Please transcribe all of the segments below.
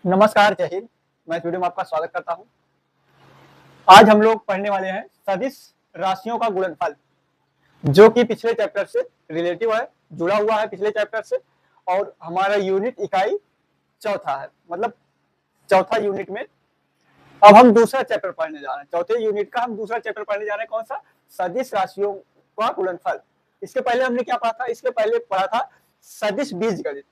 नमस्कार, जय हिंद। मैं इस वीडियो में आपका स्वागत करता हूं। आज हम लोग पढ़ने वाले हैं सदिश राशियों का गुणनफल, जो कि पिछले चैप्टर से रिलेटिव है, जुड़ा हुआ है पिछले चैप्टर से। और हमारा यूनिट इकाई चौथा है, मतलब चौथा यूनिट में अब हम दूसरा चैप्टर पढ़ने जा रहे हैं। चौथे यूनिट का हम दूसरा चैप्टर पढ़ने जा रहे हैं। कौन सा? सदिश राशियों का गुणनफल। इसके पहले हमने क्या पढ़ा था? इसके पहले पढ़ा था सदिश बीजगणित,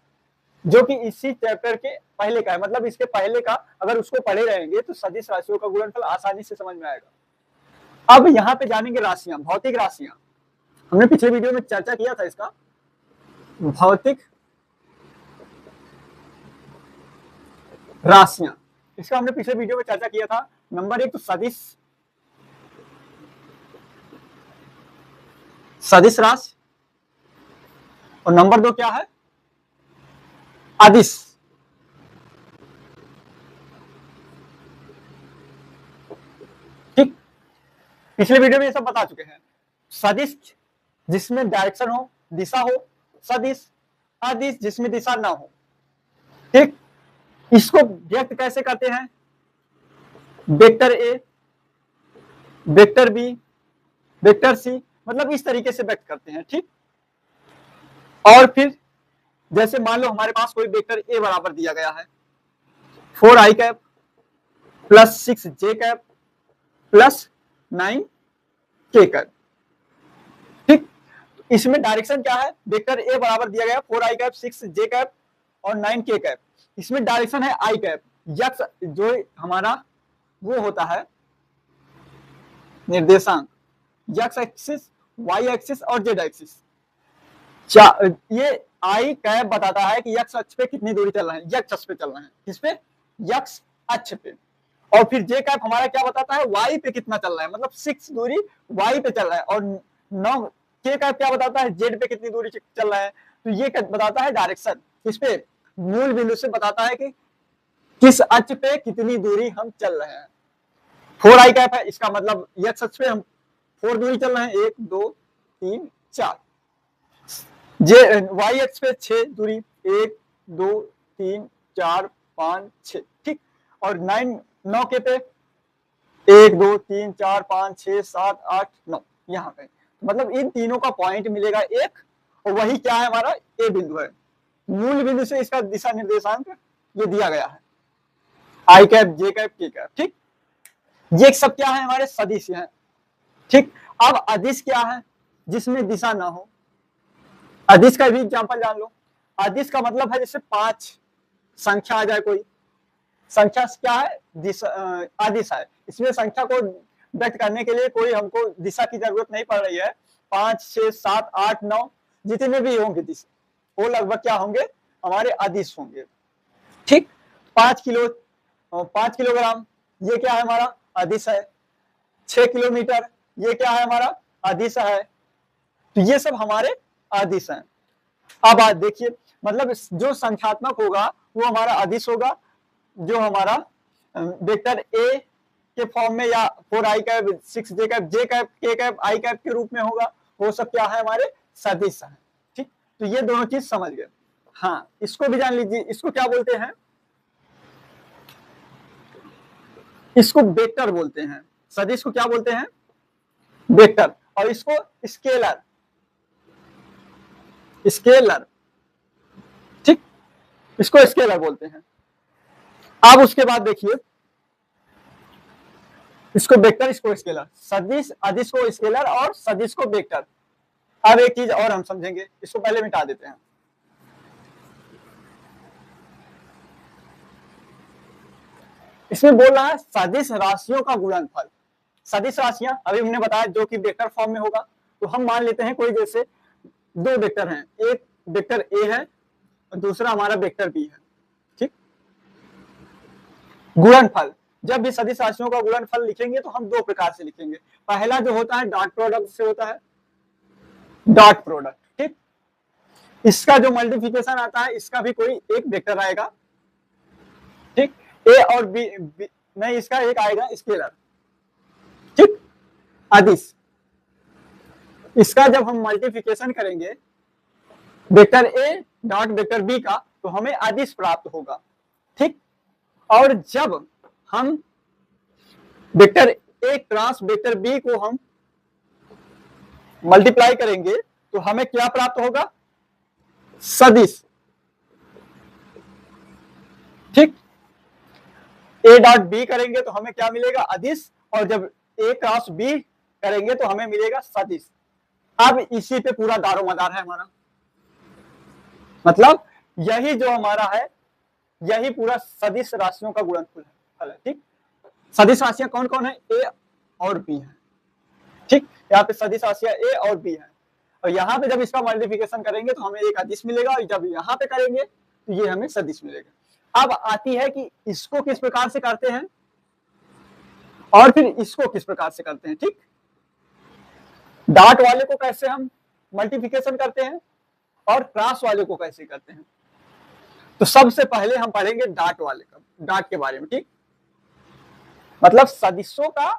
जो कि इसी चैप्टर के पहले का है। मतलब इसके पहले का अगर उसको पढ़े रहेंगे तो सदिश राशियों का गुणनफल आसानी से समझ में आएगा। अब यहाँ पे जानेंगे राशियां, भौतिक राशियां। हमने पिछले वीडियो में चर्चा किया था इसका, भौतिक राशियां। इसका हमने पिछले वीडियो में चर्चा किया था। नंबर 1 तो सदिश राशि, और नंबर 2 क्या है? अदिश। ठीक, पिछले वीडियो में ये सब बता चुके हैं। सदिश जिसमें डायरेक्शन हो, दिशा हो, सदिश। अदिश जिसमें दिशा ना हो। ठीक, इसको व्यक्त कैसे करते हैं? Vector A, vector B, vector C, मतलब इस तरीके से व्यक्त करते हैं। ठीक, और फिर जैसे मान लो हमारे पास कोई वेक्टर ए बराबर दिया गया है 4i cap plus 6j cap plus 9k cap. ठीक, इसमें डायरेक्शन क्या है? वेक्टर ए बराबर दिया गया 4i कैप 6j कैप और 9k कैप। इसमें डायरेक्शन है i कैप। यक्स जो हमारा वो होता है निर्देशांक, यक्स एक्सिस, वाई एक्सिस और जेड एक्सिस। ये आई कैप बताता है कि यक्स अक्ष पे कितनी दूरी चल रहा है, यक्स अक्ष पे चल रहे हैं। किस पे? यक्स अक्ष पे। और फिर जे कैप हमारा क्या बताता है? वाई पे कितना चल रहा है, मतलब 6 दूरी वाई पे चल रहा है। और 9 के कैप क्या बताता है? जेड पे कितनी दूरी चल रहा है। तो ये बताता है डायरेक्शन। इस पे मूल बिंदु से बताता है कि किस अक्ष पे कितनी दूरी हम चल रहे हैं। 4i कैप है, इसका मतलब यक्स अक्ष पे हम 4 दूरी चल रहे हैं, 1 2 3 4। जे वाई एक्स पे 6 दूरी, 1 2 3 4 5 6। ठीक, और 9 के पे 1 2 3 4 5 6 7 8 9 यहाँ पे। मतलब इन तीनों का पॉइंट मिलेगा एक, और वही क्या है? हमारा ए बिंदु है। मूल बिंदु से इसका दिशा निर्देशांक ये दिया गया है, आई कैप, जे कैप, के कैप। ठीक, ये सब क्या है? हमारे सदिश हैं। ठीक, अब अदिश क्या है? जिसमें दिशा ना हो। अदिश का भी एग्जांपल जान लो। अदिश का मतलब है जैसे 5 संख्या आ जाए, कोई संख्या क्या है? दिशा अदिश है। इसमें संख्या को व्यक्त करने के लिए कोई हमको दिशा की जरूरत नहीं पड़ रही है। 5 6 7 8 9 जितने भी होंगे दिशा, वो लगभग क्या होंगे? हमारे अदिश होंगे। ठीक, 5 किलोग्राम ये क्या है? हमारा अदिश है। 6 किलोमीटर ये क्या है? हमारा अदिश है। तो ये सब हमारे अदिश हैं। अब आज देखिए, मतलब जो संख्यात्मक होगा वो हमारा अदिश होगा। जो हमारा वेक्टर ए के फॉर्म में या 4i कैप 6j कैप जे कैप के कैप आई कैप के रूप में होगा, वो सब क्या है? हमारे सदिश है। ठीक, तो ये दोनों चीज समझ गए। हाँ, इसको भी जान लीजिए, इसको क्या बोलते हैं? इसको वेक्टर बोलते हैं। सदिश को क्या बोलते हैं? वेक्टर। और इसको स्केलर, स्केलर। ठीक, इसको स्केलर बोलते हैं। अब उसके बाद देखिए, इसको वेक्टर, इसको स्केलर। सदिश अदिश को स्केलर और सदिश को वेक्टर। अब एक चीज और हम समझेंगे, इसको पहले मिटा देते हैं। इसमें बोल रहा है सदिश राशियों का गुणनफल। सदिश राशियां अभी हमने बताया जो कि वेक्टर फॉर्म में होगा। तो हम मान लेते हैं कोई जैसे 2 वेक्टर हैं, एक वेक्टर ए है और दूसरा हमारा वेक्टर बी है। ठीक, गुणनफल, जब भी सदिश राशियों का गुणनफल लिखेंगे तो हम 2 प्रकार से लिखेंगे। पहला जो होता है डॉट प्रोडक्ट से होता है, डॉट प्रोडक्ट। ठीक, इसका जो मल्टीप्लिकेशन आता है, इसका भी कोई एक वेक्टर आएगा। ठीक, ए और बी नहीं, इसका एक आएगा स्केलर। ठीक, अदिश। इसका जब हम मल्टीप्लिकेशन करेंगे vector A dot vector B का, तो हमें अदिश प्राप्त होगा। ठीक, और जब हम vector A cross vector B को हम मल्टीप्लाई करेंगे तो हमें क्या प्राप्त होगा? सदिश। ठीक, ए डॉट बी करेंगे तो हमें क्या मिलेगा? अदिश। और जब ए क्रॉस बी करेंगे तो हमें मिलेगा सदिश। अब इसी पे पूरा दारोमदार है हमारा, मतलब यही जो हमारा है, यही पूरा सदिश राशियों का गुणनफल है। ठीक, सदिश राशियां कौन कौन है? ए और बी है। ठीक, यहाँ पे सदिश राशियां ए और बी है, और यहाँ पे जब इसका मल्टीप्लिकेशन करेंगे तो हमें एक अदिश मिलेगा, और जब यहाँ पे करेंगे तो ये हमें सदिश मिलेगा। अब आती है कि इसको किस प्रकार से करते हैं और फिर इसको किस प्रकार से करते हैं। ठीक, डॉट वाले को कैसे हम मल्टीप्लिकेशन करते हैं और क्रॉस वाले को कैसे करते हैं। तो सबसे पहले हम पढ़ेंगे डॉट वाले का, डॉट के बारे में। ठीक, मतलब सदिशों का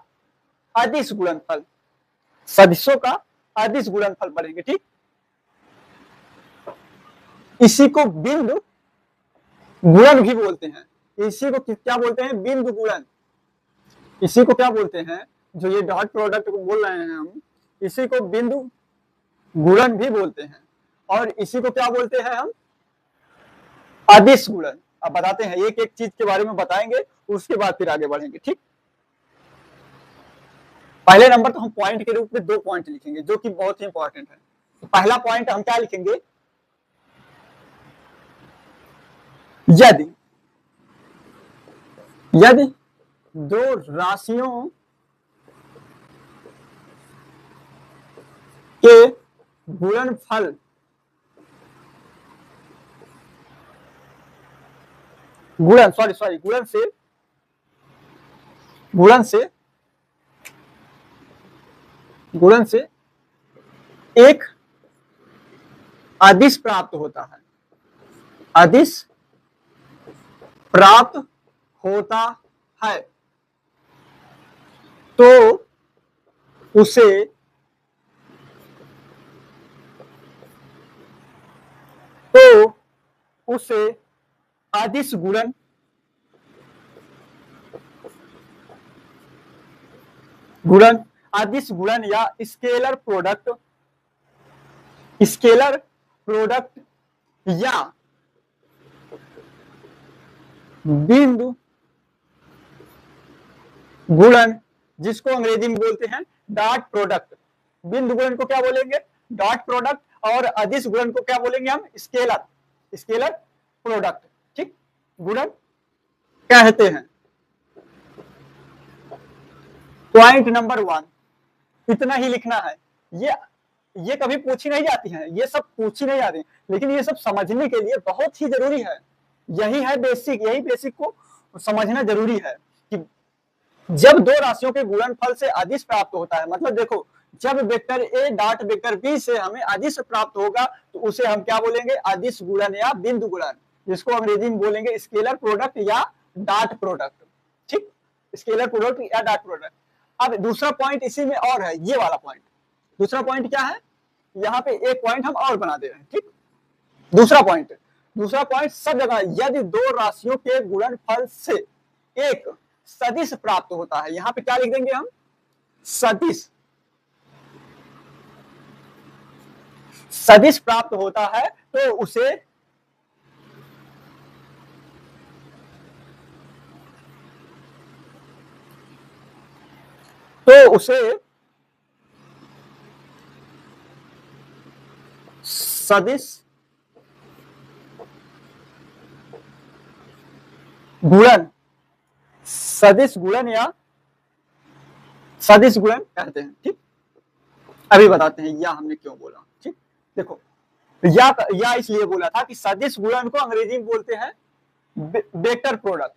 अदिश गुणनफल, सदिशों का अदिश गुणनफल पढ़ेंगे। ठीक, इसी को बिंदु गुणन भी बोलते हैं। इसी को क्या बोलते हैं? बिंदु गुणन। इसी को क्या बोलते हैं? जो ये डॉट प्रोडक्ट को बोल रहे हैं हम, इसी को बिंदु गुणन भी बोलते हैं, और इसी को क्या बोलते हैं हम? अदिश गुणन। अब बताते हैं, एक एक चीज के बारे में बताएंगे, उसके बाद फिर आगे बढ़ेंगे। ठीक, पहले नंबर तो हम पॉइंट के रूप में 2 पॉइंट लिखेंगे जो कि बहुत ही इंपॉर्टेंट है। तो पहला पॉइंट हम क्या लिखेंगे? यदि दो राशियों के गुणनफल गुणन से एक अदिश प्राप्त होता है, अदिश प्राप्त होता है, तो उसे अदिश गुणन या स्केलर प्रोडक्ट या बिंदु गुणन, जिसको अंग्रेजी में बोलते हैं डॉट प्रोडक्ट। बिंदु गुणन को क्या बोलेंगे? Dot product. और अदिश गुणन को क्या बोलेंगे हम? Scalar product. ठीक, गुणन कहते हैं। पॉइंट नंबर 1 इतना ही लिखना है। ये कभी पूछी नहीं जाती हैं, ये सब पूछी नहीं जाती, लेकिन ये सब समझने के लिए बहुत ही जरूरी है। यही है बेसिक, यही बेसिक को समझना जरूरी है कि जब दो राशियों के गुणनफल से अदिश प्राप्त होता है, मतलब देखो, जब vector A dot vector B से हमें अदिश प्राप्त होगा तो उसे हम क्या बोलेंगे? अदिश गुणन या बिंदु गुणन, जिसको अंग्रेजी में बोलेंगे स्केलर प्रोडक्ट या डॉट प्रोडक्ट। ठीक, स्केलर प्रोडक्ट या डॉट प्रोडक्ट। अब दूसरा पॉइंट इसी में और है, ये वाला पॉइंट। दूसरा पॉइंट क्या है? यहाँ पे एक पॉइंट हम और बना दे रहे हैं। ठीक, दूसरा पॉइंट सब जगह, यदि दो राशियों के गुणनफल से एक सदिश प्राप्त होता है, यहाँ पे क्या लिख देंगे हम? सदिश प्राप्त होता है तो उसे सदिश गुणन कहते हैं। ठीक, अभी बताते हैं या हमने क्यों बोला। ठीक, देखो, या इसलिए बोला था कि सदिश गुणन को अंग्रेजी में बोलते हैं वेक्टर प्रोडक्ट।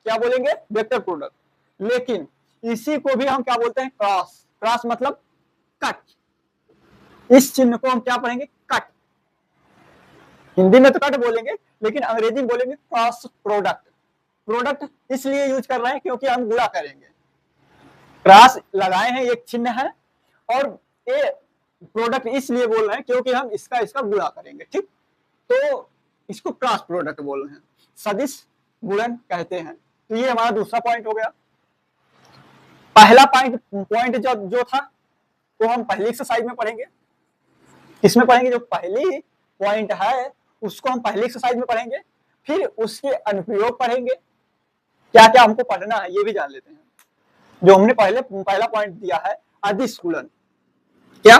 क्या बोलेंगे? Vector product. लेकिन इसी को भी हम क्या बोलते हैं? क्रॉस मतलब कट। इस चिन्ह को हम क्या पढ़ेंगे? कट। हिंदी में तो कट बोलेंगे, लेकिन अंग्रेजी में बोलेंगे क्रॉस प्रोडक्ट। प्रोडक्ट इसलिए यूज कर रहे हैं क्योंकि हम गुणा करेंगे, क्रॉस लगाए हैं, एक चिन्ह है, और ये प्रोडक्ट इसलिए बोल रहे हैं क्योंकि हम इसका गुणा करेंगे। ठीक, तो इसको क्रॉस प्रोडक्ट बोल रहे हैं, सदिश गुणन कहते हैं। तो ये हमारा दूसरा पॉइंट हो गया। पहला पॉइंट जो था वो हम पहली एक्सरसाइज में पढ़ेंगे। किसमें पढ़ेंगे? जो पहली पॉइंट है उसको हम पहली एक्सरसाइज में पढ़ेंगे, फिर उसके अनुप्रयोग पढ़ेंगे। क्या क्या हमको पढ़ना है ये भी जान लेते हैं। जो हमने पहला पॉइंट दिया है अदिश गुणन। क्या?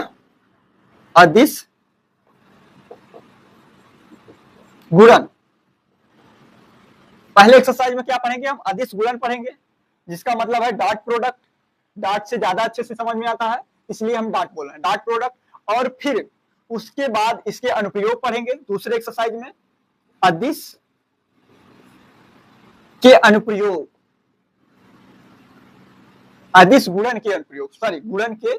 अदिश गुणन। पहले एक्सरसाइज में क्या पढ़ेंगे? हम अदिश गुणन पढ़ेंगे, जिसका मतलब है डॉट प्रोडक्ट। डॉट से ज्यादा अच्छे से समझ में आता है, इसलिए हम डॉट बोल रहे हैं, डॉट प्रोडक्ट। और फिर उसके बाद इसके अनुप्रयोग पढ़ेंगे दूसरे एक्सरसाइज में, अदिश के अनुप्रयोग, अदिश गुणन के अनुप्रयोग, सॉरी गुणन के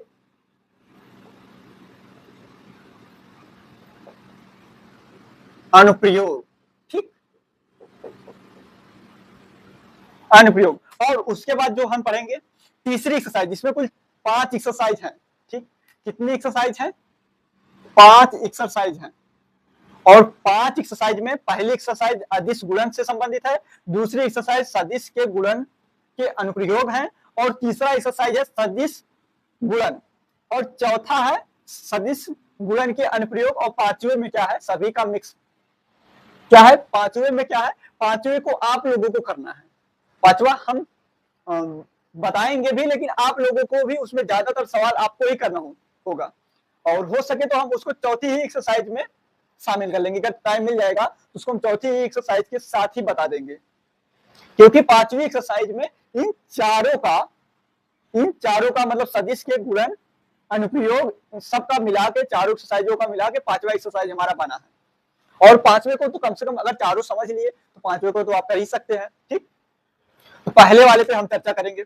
अनुप्रयोग। ठीक, अनुप्रयोग। और उसके बाद जो हम पढ़ेंगे तीसरी एक्सरसाइज, जिसमें कुल 5 एक्सरसाइज हैं। ठीक, कितनी एक्सरसाइज है? 5 एक्सरसाइज हैं। और 5 एक्सरसाइज में पहली एक्सरसाइज अदिश गुणन से संबंधित है, दूसरी एक्सरसाइज सदिश के गुणन के अनुप्रयोग हैं, और तीसरा एक्सरसाइज है सदिश गुणन, और चौथा है सदिश गुणन के अनुप्रयोग, और पांचवें में क्या है? सभी का मिक्स। क्या है पांचवें में? क्या है? पांचवें को आप लोगों को करना है। पांचवा हम बताएंगे भी, लेकिन आप लोगों को भी उसमें ज्यादातर सवाल आपको ही करना होगा, और हो सके तो हम उसको चौथी ही एक्सरसाइज में शामिल कर लेंगे। अगर टाइम मिल जाएगा तो उसको हम चौथी ही एक्सरसाइज के साथ ही बता देंगे, क्योंकि पांचवी एक्सरसाइज में इन चारों का मतलब सदिश के गुणन अनुप्रयोग सबका मिला के, चारों एक्सरसाइजों का मिला के पांचवा एक्सरसाइज हमारा बना है। और पांचवे को तो कम से कम अगर चारों समझ लिए तो पांचवे को तो आप कर ही सकते हैं। ठीक, तो पहले वाले पे हम चर्चा करेंगे।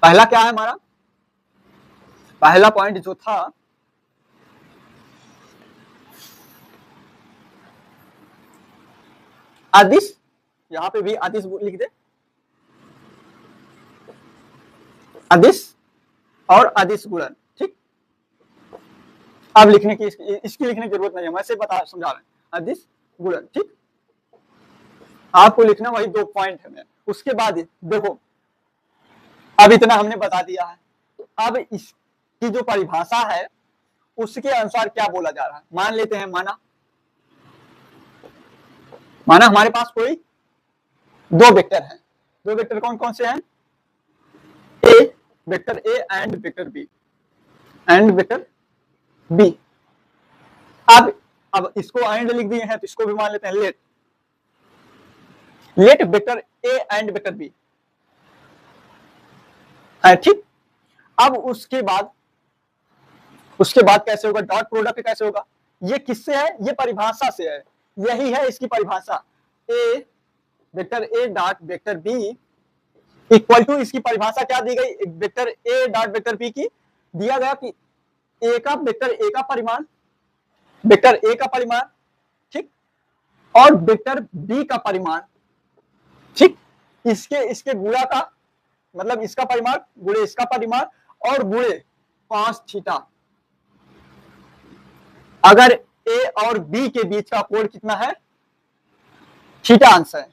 पहला क्या है हमारा? पहला पॉइंट जो था अदिश, यहां पे भी अदिश लिख दे, अदिश और अदिश गुणन। ठीक, अब लिखने की इसकी लिखने की जरूरत नहीं है, मैं से समझा रहे हैं, अदिश गुणन। ठीक, आपको लिखना वही 2 पॉइंट है। उसके बाद देखो, अब इतना हमने बता दिया है, तो अब इसकी जो परिभाषा है उसके अनुसार क्या बोला जा रहा है। मान लेते हैं, माना हमारे पास कोई 2 वेक्टर हैं। 2 वेक्टर कौन कौन से हैं? Vector A and vector B, अब इसको एंड लिख दिए हैं, तो इसको भी मान लेते हैं let vector A and vector B है। ठीक, अब उसके बाद कैसे होगा? डॉट प्रोडक्ट कैसे होगा? ये किससे है? ये परिभाषा से है, यही है इसकी परिभाषा। A vector A dot vector B equal to, इसकी परिभाषा क्या दी गई? Vector A dot vector B की दिया गया कि वेक्टर ए का परिमाण, ठीक, और वेक्टर बी का परिमाण। ठीक, इसके गुणा का मतलब इसका परिमाण गुणे इसका परिमाण और गुणे cos थीटा। अगर ए और बी के बीच का कोण कितना है? थीटा अंश है।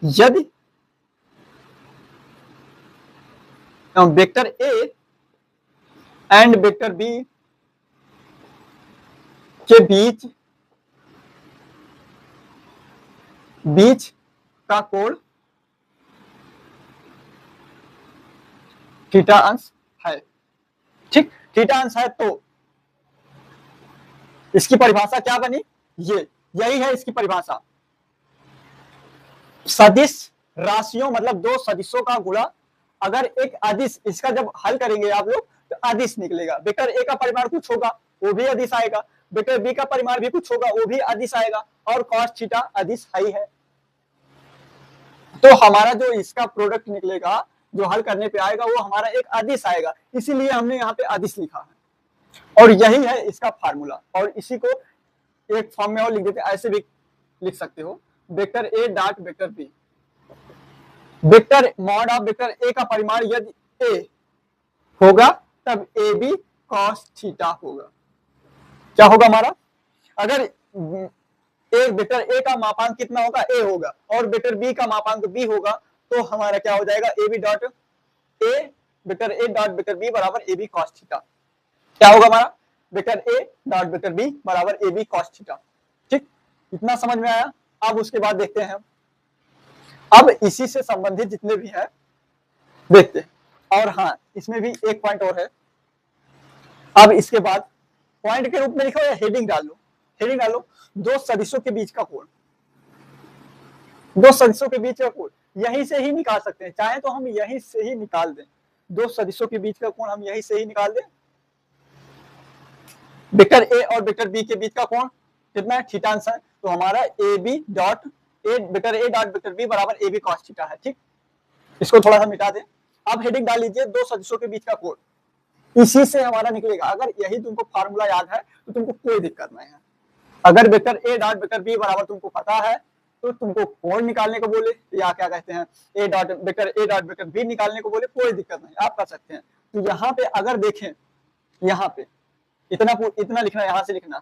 यदि vector A and vector B के बीच का कोण थीटा अंश है। ठीक, थीटा अंश है, तो इसकी परिभाषा क्या बनी? यही है इसकी परिभाषा। सदिश राशियों मतलब 2 सदिशों का गुणा, अगर एक अदिश, इसका जब हल करेंगे आप लोग तो अदिश निकलेगा। वेक्टर ए का परिमाण कुछ होगा, वो भी अदिश आएगा, वेक्टर बी का परिमाण भी कुछ होगा, वो भी अदिश आएगा, और cos थीटा अदिश ही है। तो हमारा जो इसका प्रोडक्ट निकलेगा, जो हल करने पे आएगा, वो हमारा एक अदिश आएगा, इसीलिए हमने यहाँ पे अदिश लिखा है। और यही है इसका फार्मूला, और इसी को एक फॉर्म में और लिख देते, ऐसे भी लिख सकते हो, vector A dot vector B, vector mod of vector A का परिमाण यदि ए होगा तब ए बी cos थीटा होगा। क्या होगा हमारा? अगर एक वेक्टर ए का मापांक कितना होगा? ए होगा, और वेक्टर बी का मापांक बी होगा, तो हमारा क्या हो जाएगा, A B dot A vector A dot vector B बराबर ए बी कॉस थीटा। क्या होगा हमारा, vector A dot vector B बराबर ए बी कॉस थीटा। ठीक, इतना समझ में आया। अब उसके बाद देखते हैं, अब इसी से संबंधित जितने भी हैं देखते हैं। और हाँ, इसमें भी एक पॉइंट और है। अब इसके बाद पॉइंट के रूप में लिखो या हेडिंग डाल लो, हेडिंग डालो, दो सदिशों के बीच का कोण, दो सदिशों के बीच का कोण यहीं से ही निकाल सकते हैं, चाहे तो हम यहीं से ही निकाल दें, दो सदिशों के बीच का कोण हम यहीं से ही निकाल दें। वेक्टर ए और वेक्टर बी के बीच का कोण कितना है, थीटांश है, तो हमारा A B dot A vector A dot vector B बराबर ए बी कॉस थीटा है। ठीक, इसको थोड़ा सा मिटा दें। अब हेडिंग डाल लीजिए, दो सदिशों के बीच का कोण, इसी से हमारा निकलेगा। अगर यही तुमको फार्मूला याद है तो तुमको कोई दिक्कत नहीं है। अगर vector A dot vector B बराबर तुमको पता है तो तुमको कोण निकालने को बोले या क्या कहते हैं A dot vector A dot vector B निकालने को बोले, कोई दिक्कत नहीं, आप कर सकते हैं। तो यहाँ पे अगर देखें, यहाँ पे इतना लिखना, यहाँ से लिखना,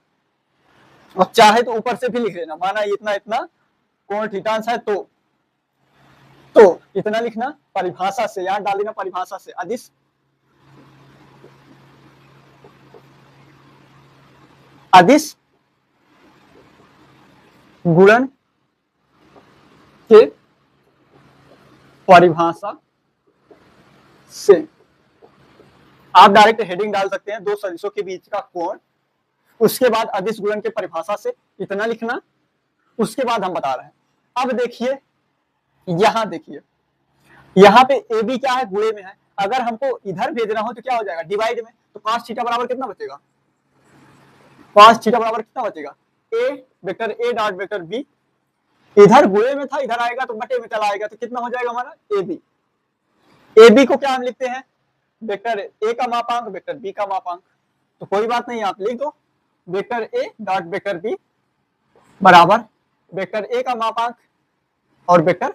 और चाहे तो ऊपर से भी लिख लेना, माना इतना इतना कोण थीटांश है तो इतना लिखना, परिभाषा से यहाँ डाल देना, परिभाषा से अदिश अदिश गुणन के परिभाषा से आप डायरेक्ट हेडिंग डाल सकते हैं, दो सदिशों के बीच का कोण, उसके बाद अदिश गुणन के परिभाषा से इतना लिखना, उसके बाद हम बता रहे हैं। अब देखिए, यहां देखिए, यहाँ पे ए बी क्या है, गुणे में है, अगर हमको इधर भेजना हो तो क्या हो जाएगा, डिवाइड में, तो cos थीटा बराबर कितना बचेगा, cos थीटा बराबर कितना बचेगा, A vector A dot vector B, इधर गुणे में था, इधर आएगा तो बटे में चला आएगा, तो कितना हो जाएगा हमारा ए बी। ए बी को क्या हम लिखते हैं, वेक्टर ए का मापांक वेक्टर बी का मापांक, तो कोई बात नहीं, आप लिख दो vector A dot vector B बराबर वेक्टर ए का मापांक और वेक्टर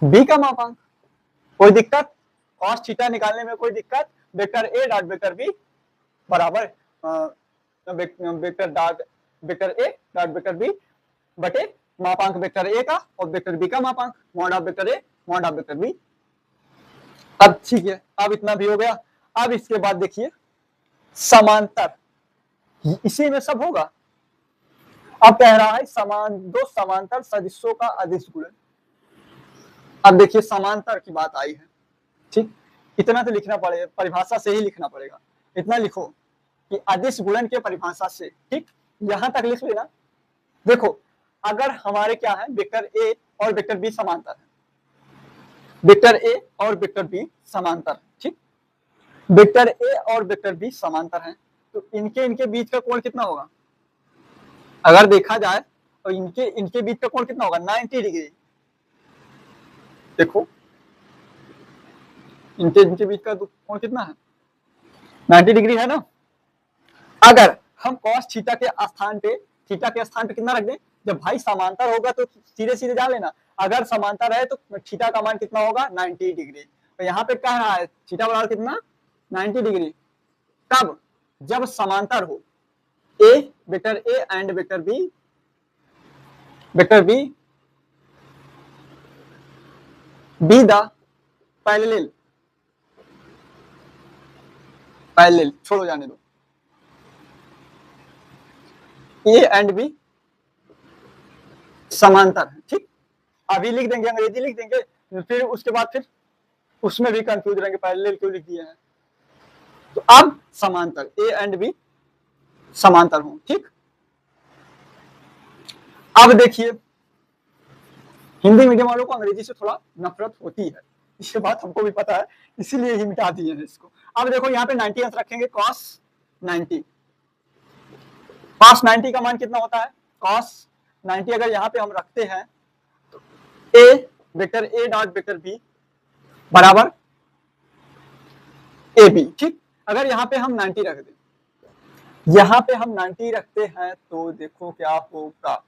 बी का मापांक। कोई दिक्कत, cos थीटा निकालने में कोई दिक्कत, vector A dot vector B बराबर vector dot vector A dot vector B बटे मापांक वेक्टर ए का और वेक्टर बी का मापांक, mod of vector A mod of vector B. अब ठीक है, अब इतना भी हो गया। अब इसके बाद देखिए समांतर, इसी में सब होगा। अब कह रहा है दो समांतर सदिशों का अदिश गुणन। अब देखिए समांतर की बात आई है, ठीक, इतना तो लिखना पड़ेगा, परिभाषा से ही लिखना पड़ेगा। इतना लिखो कि अदिश गुणन के परिभाषा से, ठीक, यहां तक लिख लेना। देखो अगर हमारे क्या है, वेक्टर ए और वेक्टर बी समांतर है, वेक्टर ए और वेक्टर बी समांतर, ठीक, वेक्टर ए और वेक्टर बी समांतर हैं, तो इनके बीच का कोण कितना होगा, अगर देखा जाए तो इनके बीच का कोण कितना होगा, 90 डिग्री। देखो इनके बीच का कोण कितना है, 90 डिग्री है ना। अगर हम cos थीटा के स्थान पे कितना रख दें, जब भाई समांतर होगा तो सीधे सीधे जान लेना, अगर समांतर है तो थीटा का मान कितना होगा, 90 डिग्री। तो यहाँ पे कह रहा है थीटा बराबर कितना, 90 डिग्री। कब, जब समांतर हो a vector A and vector B B the parallel, छोड़ो जाने दो, ए एंड बी समांतर है, ठीक। अभी लिख देंगे, अंग्रेजी लिख देंगे, फिर उसके बाद फिर उसमें भी कंफ्यूज रहेंगे, पैरेलल क्यों लिख दिए हैं। तो अब समांतर ए एंड बी समांतर हो, ठीक। अब देखिए हिंदी मीडियम वालों को अंग्रेजी से थोड़ा नफरत होती है, इसके बात हमको भी पता है, इसीलिए ही मिटा दिए हैं इसको। अब देखो यहाँ पे 90 अंश रखेंगे, cos 90 का मान कितना होता है, cos 90 अगर यहाँ पे हम रखते हैं तो ए vector A dot vector B बराबर ए बी, ठीक। अगर यहाँ पे हम 90 रख दें, यहाँ पे हम 90 रखते हैं तो देखो क्या होगा,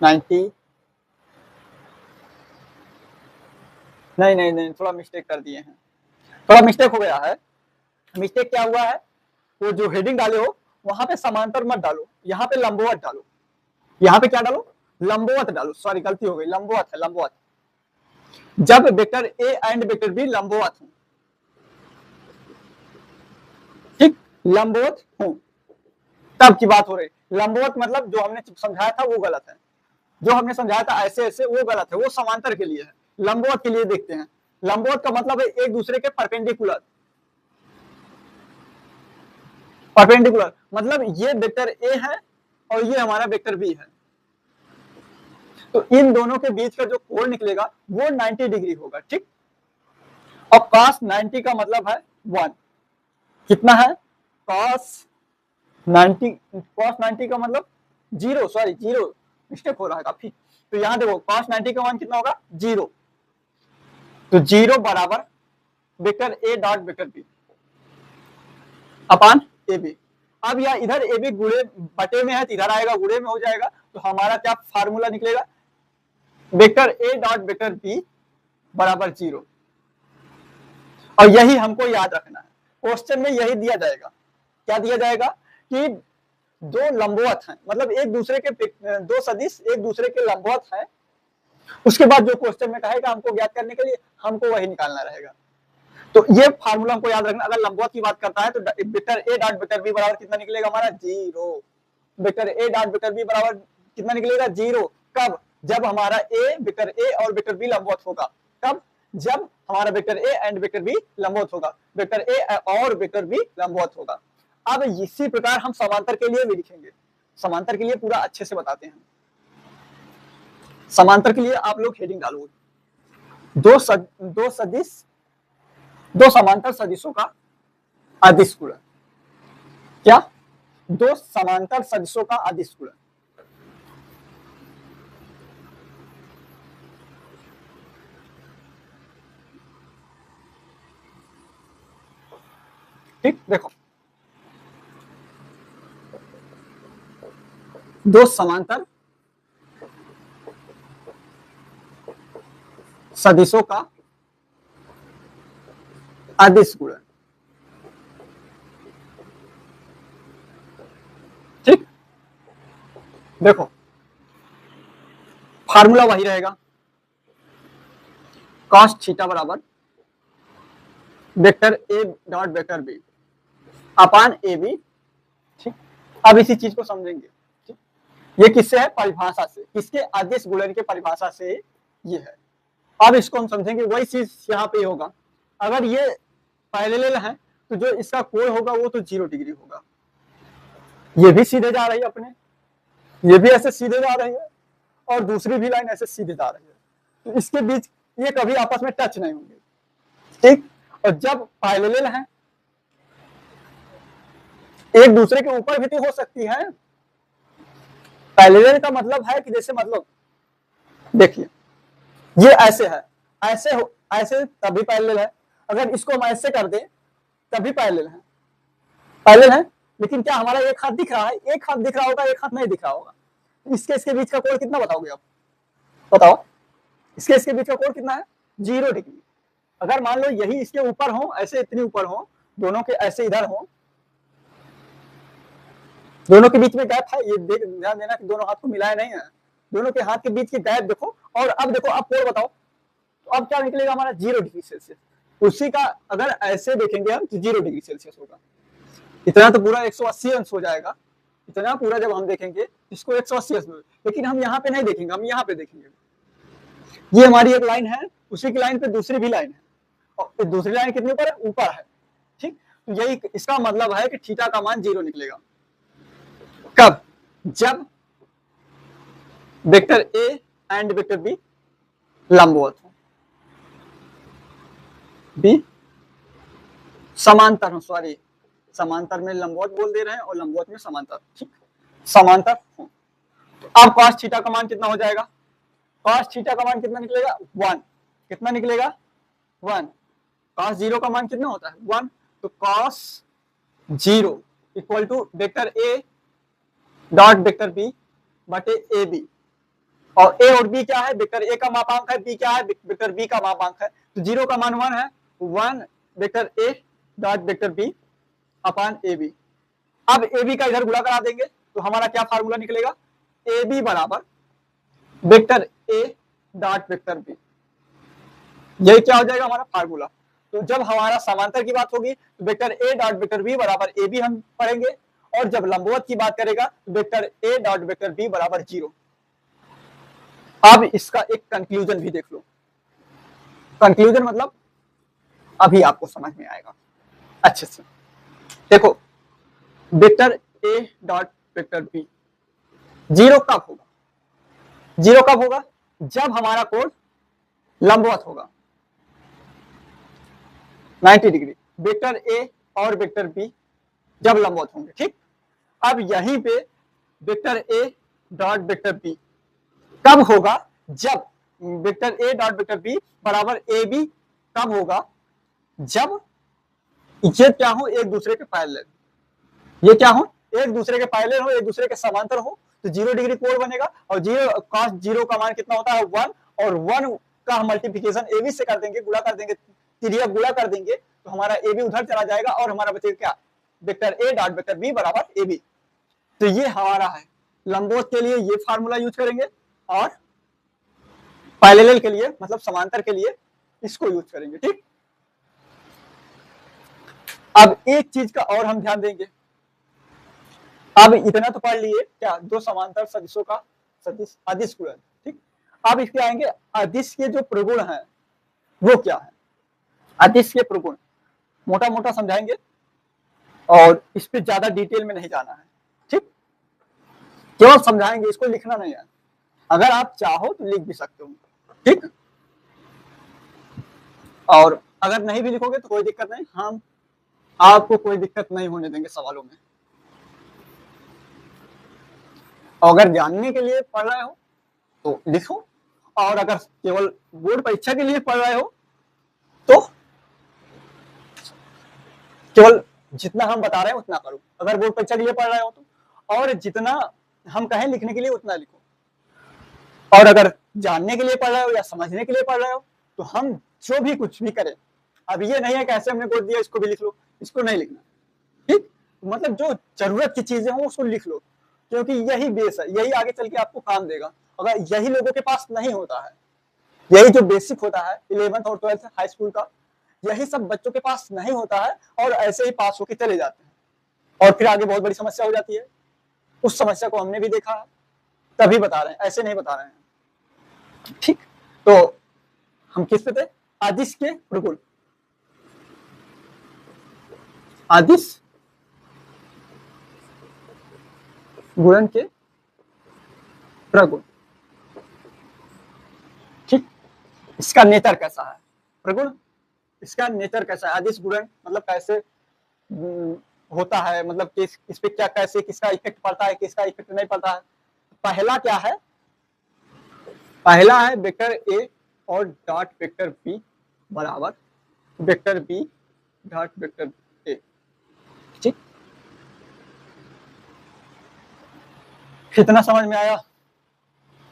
नहीं, थोड़ा मिस्टेक कर दिए हैं, थोड़ा मिस्टेक हो गया है। मिस्टेक क्या हुआ है, वो जो हेडिंग डाले हो वहां पे समांतर मत डालो, यहाँ पे लंबवत डालो। यहाँ पे क्या डालो? लंबवत डालो। सॉरी गलती हो गई, लंबवत है, लंबवत। जब vector A and vector B लंबवत हो, ठीक, लंबवत हो तब की बात हो रही। लंबवत मतलब जो हमने समझाया था वो गलत है, जो हमने समझाया था ऐसे ऐसे वो गलत है, वो समांतर के लिए है। लंबवत के लिए देखते हैं। लंबवत का मतलब है एक दूसरे के परपेंडिकुलर। परपेंडिकुलर मतलब ये वेक्टर ए है और ये हमारा वेक्टर बी है, तो इन दोनों के बीच का जो कोण निकलेगा वो 90 डिग्री होगा, ठीक। और cos 90 का मतलब है 1। कितना है? cos 90 का मतलब 0, सॉरी 0 मिस्टेक हो रहा है काफी। तो यहाँ देखो cos 90 का मान कितना होगा? 0। तो 0 बराबर vector A dot vector B upon A B. अब यह इधर ए बी गुणे बटे में है तो इधर आएगा गुणे में हो जाएगा, तो हमारा क्या फार्मूला निकलेगा? Vector A dot vector B बराबर 0। और यही हमको याद रखना है, क्वेश्चन में यही दिया जाएगा। क्या दिया जाएगा? कि दो लंबवत हैं, मतलब एक दूसरे के दो सदिश एक दूसरे के लंबवत हैं, उसके बाद जो क्वेश्चन में कहेगा हमको ज्ञात करने के लिए, हमको वही निकालना रहेगा। तो ये फार्मूला हमको याद रखना। अगर लंबवत की बात करता है तो vector A dot vector B बराबर कितना निकलेगा हमारा? 0। Vector A dot vector B बराबर कितना निकलेगा? 0। कब? जब हमारा ए वेक्टर ए और वेक्टर बी लंबवत होगा। कब? जब हमारा vector A and vector B लंबवत होगा, वेक्टर ए और वेक्टर बी लंबवत होगा। अब इसी प्रकार हम समांतर के लिए भी लिखेंगे। समांतर के लिए पूरा अच्छे से बताते हैं। समांतर के लिए आप लोग हेडिंग डालोगे, दो समांतर सदिशों का अदिश गुणन। क्या? दो समांतर सदिशों का अदिश गुणन। ठीक, देखो दो समांतर सदिशों का अदिश गुणन। ठीक, देखो फार्मूला वही रहेगा, cos थीटा बराबर vector A dot vector B upon A B. ठीक, अब इसी चीज को समझेंगे। ठीक, ये किससे है? परिभाषा से। किसके? अदिश गुणन के परिभाषा से ये है। अब इसको हम समझेंगे, वही चीज यहाँ पे होगा। अगर ये पैरेलल है तो जो इसका कोण होगा वो तो 0 डिग्री होगा। ये भी सीधे जा रही है अपने, ये भी ऐसे सीधे जा रही है, और दूसरी भी लाइन ऐसे सीधे जा रही है, तो इसके बीच ये कभी आपस में टच नहीं होंगे। ठीक, और जब पैरेलल है, एक दूसरे के ऊपर भी तो हो सकती है। पैरेलल का मतलब है कि जैसे मतलब देखिए ये ऐसे है, ऐसे हो, ऐसे तभी पैरेलल है। अगर इसको हम ऐसे कर दें तभी पैरेलल है। पैरेलल है, लेकिन क्या हमारा एक हाथ दिख रहा है? एक हाथ दिख रहा होगा, एक हाथ नहीं दिख रहा होगा। इसके बीच का कोण कितना बताओगे आप? बताओ, इसके बीच का कोण कितना है? 0 डिग्री। अगर मान लो यही इसके ऊपर हो, ऐसे इतनी ऊपर हो, दोनों के ऐसे इधर हो, दोनों के बीच में गैप है, ये ध्यान देना कि दोनों हाथ को मिलाया नहीं है, दोनों के हाथ के बीच के गैप देखो। और अब देखो, अब कोण बताओ, तो अब क्या निकलेगा हमारा? 0 डिग्री सेल्सियस। उसी का अगर ऐसे देखेंगे हम तो 0 डिग्री सेल्सियस होगा। इतना तो पूरा 180 अंश हो जाएगा। इतना पूरा जब हम देखेंगे इसको 180 अंश, लेकिन हम यहाँ पे नहीं देखेंगे, हम यहाँ पे देखेंगे। ये हमारी एक लाइन है, उसी की लाइन पे दूसरी भी लाइन है, और दूसरी लाइन कितने ऊपर है? ऊपर है। ठीक, तो यही इसका मतलब है कि थीटा का मान 0 निकलेगा। कब? जब vector A and vector B लंबवत हो, बी समांतर हो, सॉरी समांतर में लंबवत बोल दे रहे हैं और लंबवत में समांतर। ठीक, समांतर हो। तो अब cos थीटा का मान कितना हो जाएगा? cos थीटा का मान कितना निकलेगा? 1। कितना निकलेगा? 1। cos 0 का मान कितना होता है? 1। तो cos 0 equal to vector A dot vector B बटे ए बी। और ए और बी क्या है? वेक्टर ए का मापांक है, बी क्या है? वेक्टर बी का मापांक है। तो 0 का मान 1 है, 1 vector A dot vector B upon A B. अब ए बी का इधर गुणा करा देंगे तो हमारा क्या फार्मूला निकलेगा, ए बी बराबर vector A dot vector B, यही क्या हो जाएगा हमारा फार्मूला। तो जब हमारा समांतर की बात होगी तो vector A dot vector B बराबर ए बी हम पढ़ेंगे, और जब लंबवत की बात करेगा तो vector A dot vector B बराबर 0। अब इसका एक कंक्लूजन भी देख लो, कंक्लूजन मतलब अभी आपको समझ में आएगा अच्छे से। देखो vector A dot vector B 0 कब होगा, 0 कब होगा, जब हमारा कोण लंबवत होगा 90 डिग्री, वेक्टर ए और वेक्टर बी जब लंबवत होंगे, ठीक। अब यहीं पे vector A dot vector B कब होगा, जब vector A dot vector B बराबर ए बी कब होगा, जब ये क्या हो, एक दूसरे के पैरेलल, ये क्या हो, एक दूसरे के पैरेलल हो, एक दूसरे के समांतर हो, तो 0 डिग्री कोण बनेगा। और 0 cos 0 का मान कितना होता है 1, और 1 का मल्टीप्लिकेशन ए बी से कर देंगे, गुणा कर देंगे, तिर्यक गुणा कर देंगे, तो हमारा ए बी उधर चला जाएगा और हमारा बचेगा क्या, vector A dot vector B बराबर ए बी। तो ये हमारा है, लंबवत के लिए ये फार्मूला यूज करेंगे और पैरेलल के लिए मतलब समांतर के लिए इसको यूज करेंगे, ठीक। अब एक चीज का और हम ध्यान देंगे, अब इतना तो पढ़ लिए क्या, दो समांतर सदिशों का सदिश अदिश गुणन, ठीक। अब इसके आएंगे अदिश के जो प्रगुण हैं वो क्या है, अदिश के प्रगुण मोटा मोटा समझाएंगे और इस पे ज्यादा डिटेल में नहीं जाना है, ठीक, केवल समझाएंगे, इसको लिखना नहीं है, अगर आप चाहो तो लिख भी सकते हो, ठीक। और अगर नहीं भी लिखोगे तो कोई दिक्कत नहीं, हम आपको कोई दिक्कत नहीं होने देंगे सवालों में। अगर जानने के लिए पढ़ रहे हो तो लिखो, और अगर केवल बोर्ड परीक्षा के लिए पढ़ रहे हो तो केवल जितना हम बता रहे हैं उतना करो, अगर बोर्ड परीक्षा के लिए पढ़ रहे हो तो, और जितना हम कहें लिखने के लिए उतना लिखो, और अगर जानने के लिए पढ़ रहे हो या समझने के लिए पढ़ रहे हो तो हम जो भी कुछ भी करें, अब ये नहीं है कि ऐसे हमने बोल दिया इसको भी लिख लो, इसको नहीं लिखना, ठीक। मतलब जो जरूरत की चीजें हो उसको लिख लो, क्योंकि यही बेस है, यही आगे चल के आपको काम देगा। अगर यही लोगों के पास नहीं होता है, यही जो बेसिक होता है 11th और 12th हाई स्कूल का, यही सब बच्चों के पास नहीं होता है, और ऐसे ही पास होके चले जाते हैं, और फिर आगे बहुत बड़ी समस्या हो जाती है। उस समस्या को हमने भी देखा है, तभी बता रहे हैं, ऐसे नहीं बता रहे हैं, ठीक। तो हम किस पे थे, अदिश के प्रगुण, अदिश गुणन के प्रगुण, ठीक। इसका नेचर कैसा है, प्रगुण इसका नेचर कैसा है, अदिश गुणन मतलब कैसे होता है, मतलब इस पे क्या कैसे किसका इफेक्ट पड़ता है, किसका इफेक्ट नहीं पड़ता है। पहला क्या है, पहला है वेक्टर ए और डॉट वेक्टर बी बराबर vector B dot vector A, ठीक। कितना समझ में आया,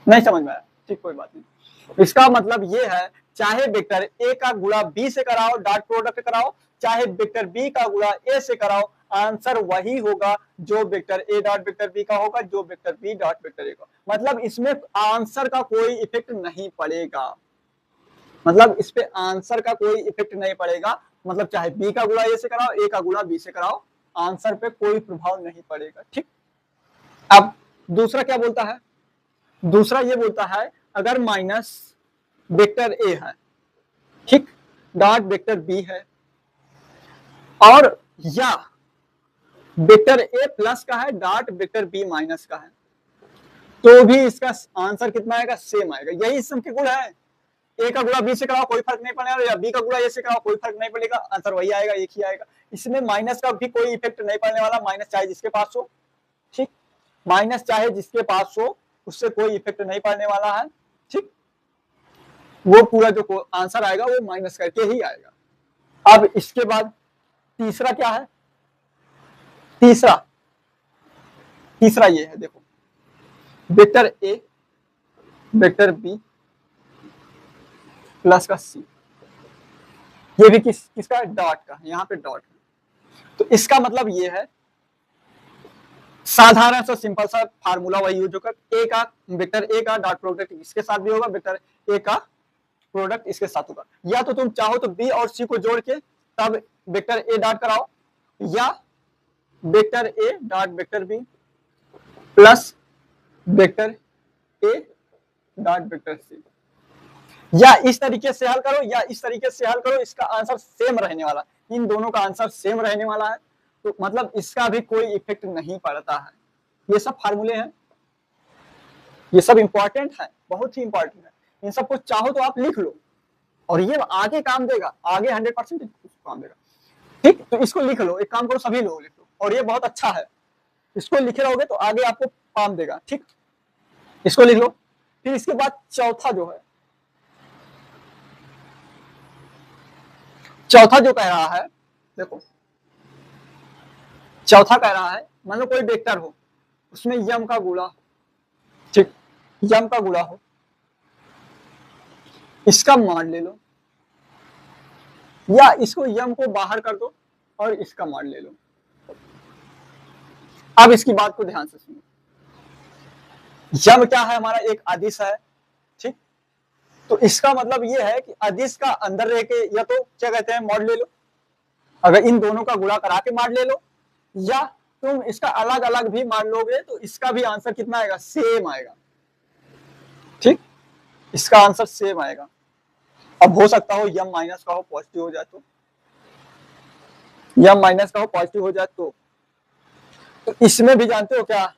नहीं समझ में आया, ठीक, कोई बात नहीं। इसका मतलब ये है, चाहे वेक्टर ए का गुणा बी से कराओ, डॉट प्रोडक्ट कराओ, चाहे वेक्टर बी का गुणा ए से कराओ, आंसर वही होगा जो vector A dot vector B का होगा, जो vector B dot vector A का। मतलब इसमें आंसर का कोई इफेक्ट नहीं पड़ेगा, मतलब इस पे आंसर का कोई इफेक्ट नहीं पड़ेगा, मतलब चाहे बी का गुणा ए से कराओ, ए का गुणा बी से कराओ, आंसर पे कोई प्रभाव नहीं पड़ेगा, ठीक। अब दूसरा क्या बोलता है, दूसरा ये बोलता है अगर माइनस वेक्टर ए है, ठीक, डॉट वेक्टर बी है, और या वेक्टर ए प्लस का है, डॉट वेक्टर बी माइनस का है, तो भी इसका आंसर कितना आएगा, सेम आएगा। यही इसम के गुण है, ए का गुणा बी से कराओ कोई फर्क नहीं पड़ेगा, या बी का गुणा ए से कराओ कोई फर्क नहीं पड़ेगा, आंसर वही आएगा, एक ही आएगा। इसमें माइनस का भी कोई इफेक्ट नहीं पड़ने वाला, माइनस चाहे जिसके पास हो, ठीक, माइनस चाहे जिसके पास हो उससे कोई इफेक्ट नहीं पड़ने वाला है, ठीक। वो पूरा जो आंसर आएगा वो माइनस करके ही आएगा। अब इसके बाद तीसरा क्या है, तीसरा तीसरा ये है, देखो vector A vector B plus का सी, ये भी किसका है, डॉट का, यहाँ पे डॉट है। तो इसका मतलब ये है साधारण सा सिंपल सा फार्मूला वही यूज होगा, ए का वेक्टर ए का डॉट प्रोडक्ट इसके साथ भी होगा, वेक्टर ए का प्रोडक्ट इसके साथ होगा। या तो तुम चाहो तो बी और सी को जोड़ के तब वेक्टर ए डॉट कराओ, या vector A dot vector B plus vector A dot vector C, या इस तरीके से हल करो या इस तरीके से हल करो, इसका आंसर सेम रहने वाला, इन दोनों का आंसर सेम रहने वाला है। तो मतलब इसका भी कोई इफेक्ट नहीं पड़ता है। ये सब फार्मूले हैं, ये सब इंपॉर्टेंट है, बहुत ही इंपॉर्टेंट है। इन सबको चाहो तो आप लिख लो और ये आगे काम देगा, आगे 100% काम देगा। ठीक, तो इसको लिख लो, एक काम करो सभी लोग लिख लो, और ये बहुत अच्छा है, इसको लिखे रहोगे तो आगे आपको काम देगा। ठीक, इसको लिख लो। फिर इसके बाद चौथा जो है, चौथा जो कह रहा है, देखो चौथा कह रहा है, मान लो कोई वेक्टर हो, उसमें यम का गुणा, ठीक, यम का गुणा हो, इसका मान ले लो, या इसको यम को बाहर कर दो और इसका मान ले लो। अब इसकी बात को ध्यान से सुनो, यम क्या है, हमारा एक अदिश है। ठीक, तो इसका मतलब ये है कि अदिश का अंदर रह के या तो क्या कहते हैं मॉड ले लो, अगर इन दोनों का गुणा करा के मॉड ले लो, या तुम इसका अलग अलग भी मान लोगे तो इसका भी आंसर कितना आएगा, सेम आएगा। ठीक, इसका आंसर सेम आएगा। अब हो सकता हो यम माइनस का हो पॉजिटिव हो जाए, तो यम माइनस का हो पॉजिटिव हो जाए तो इसमें भी जानते हो क्या,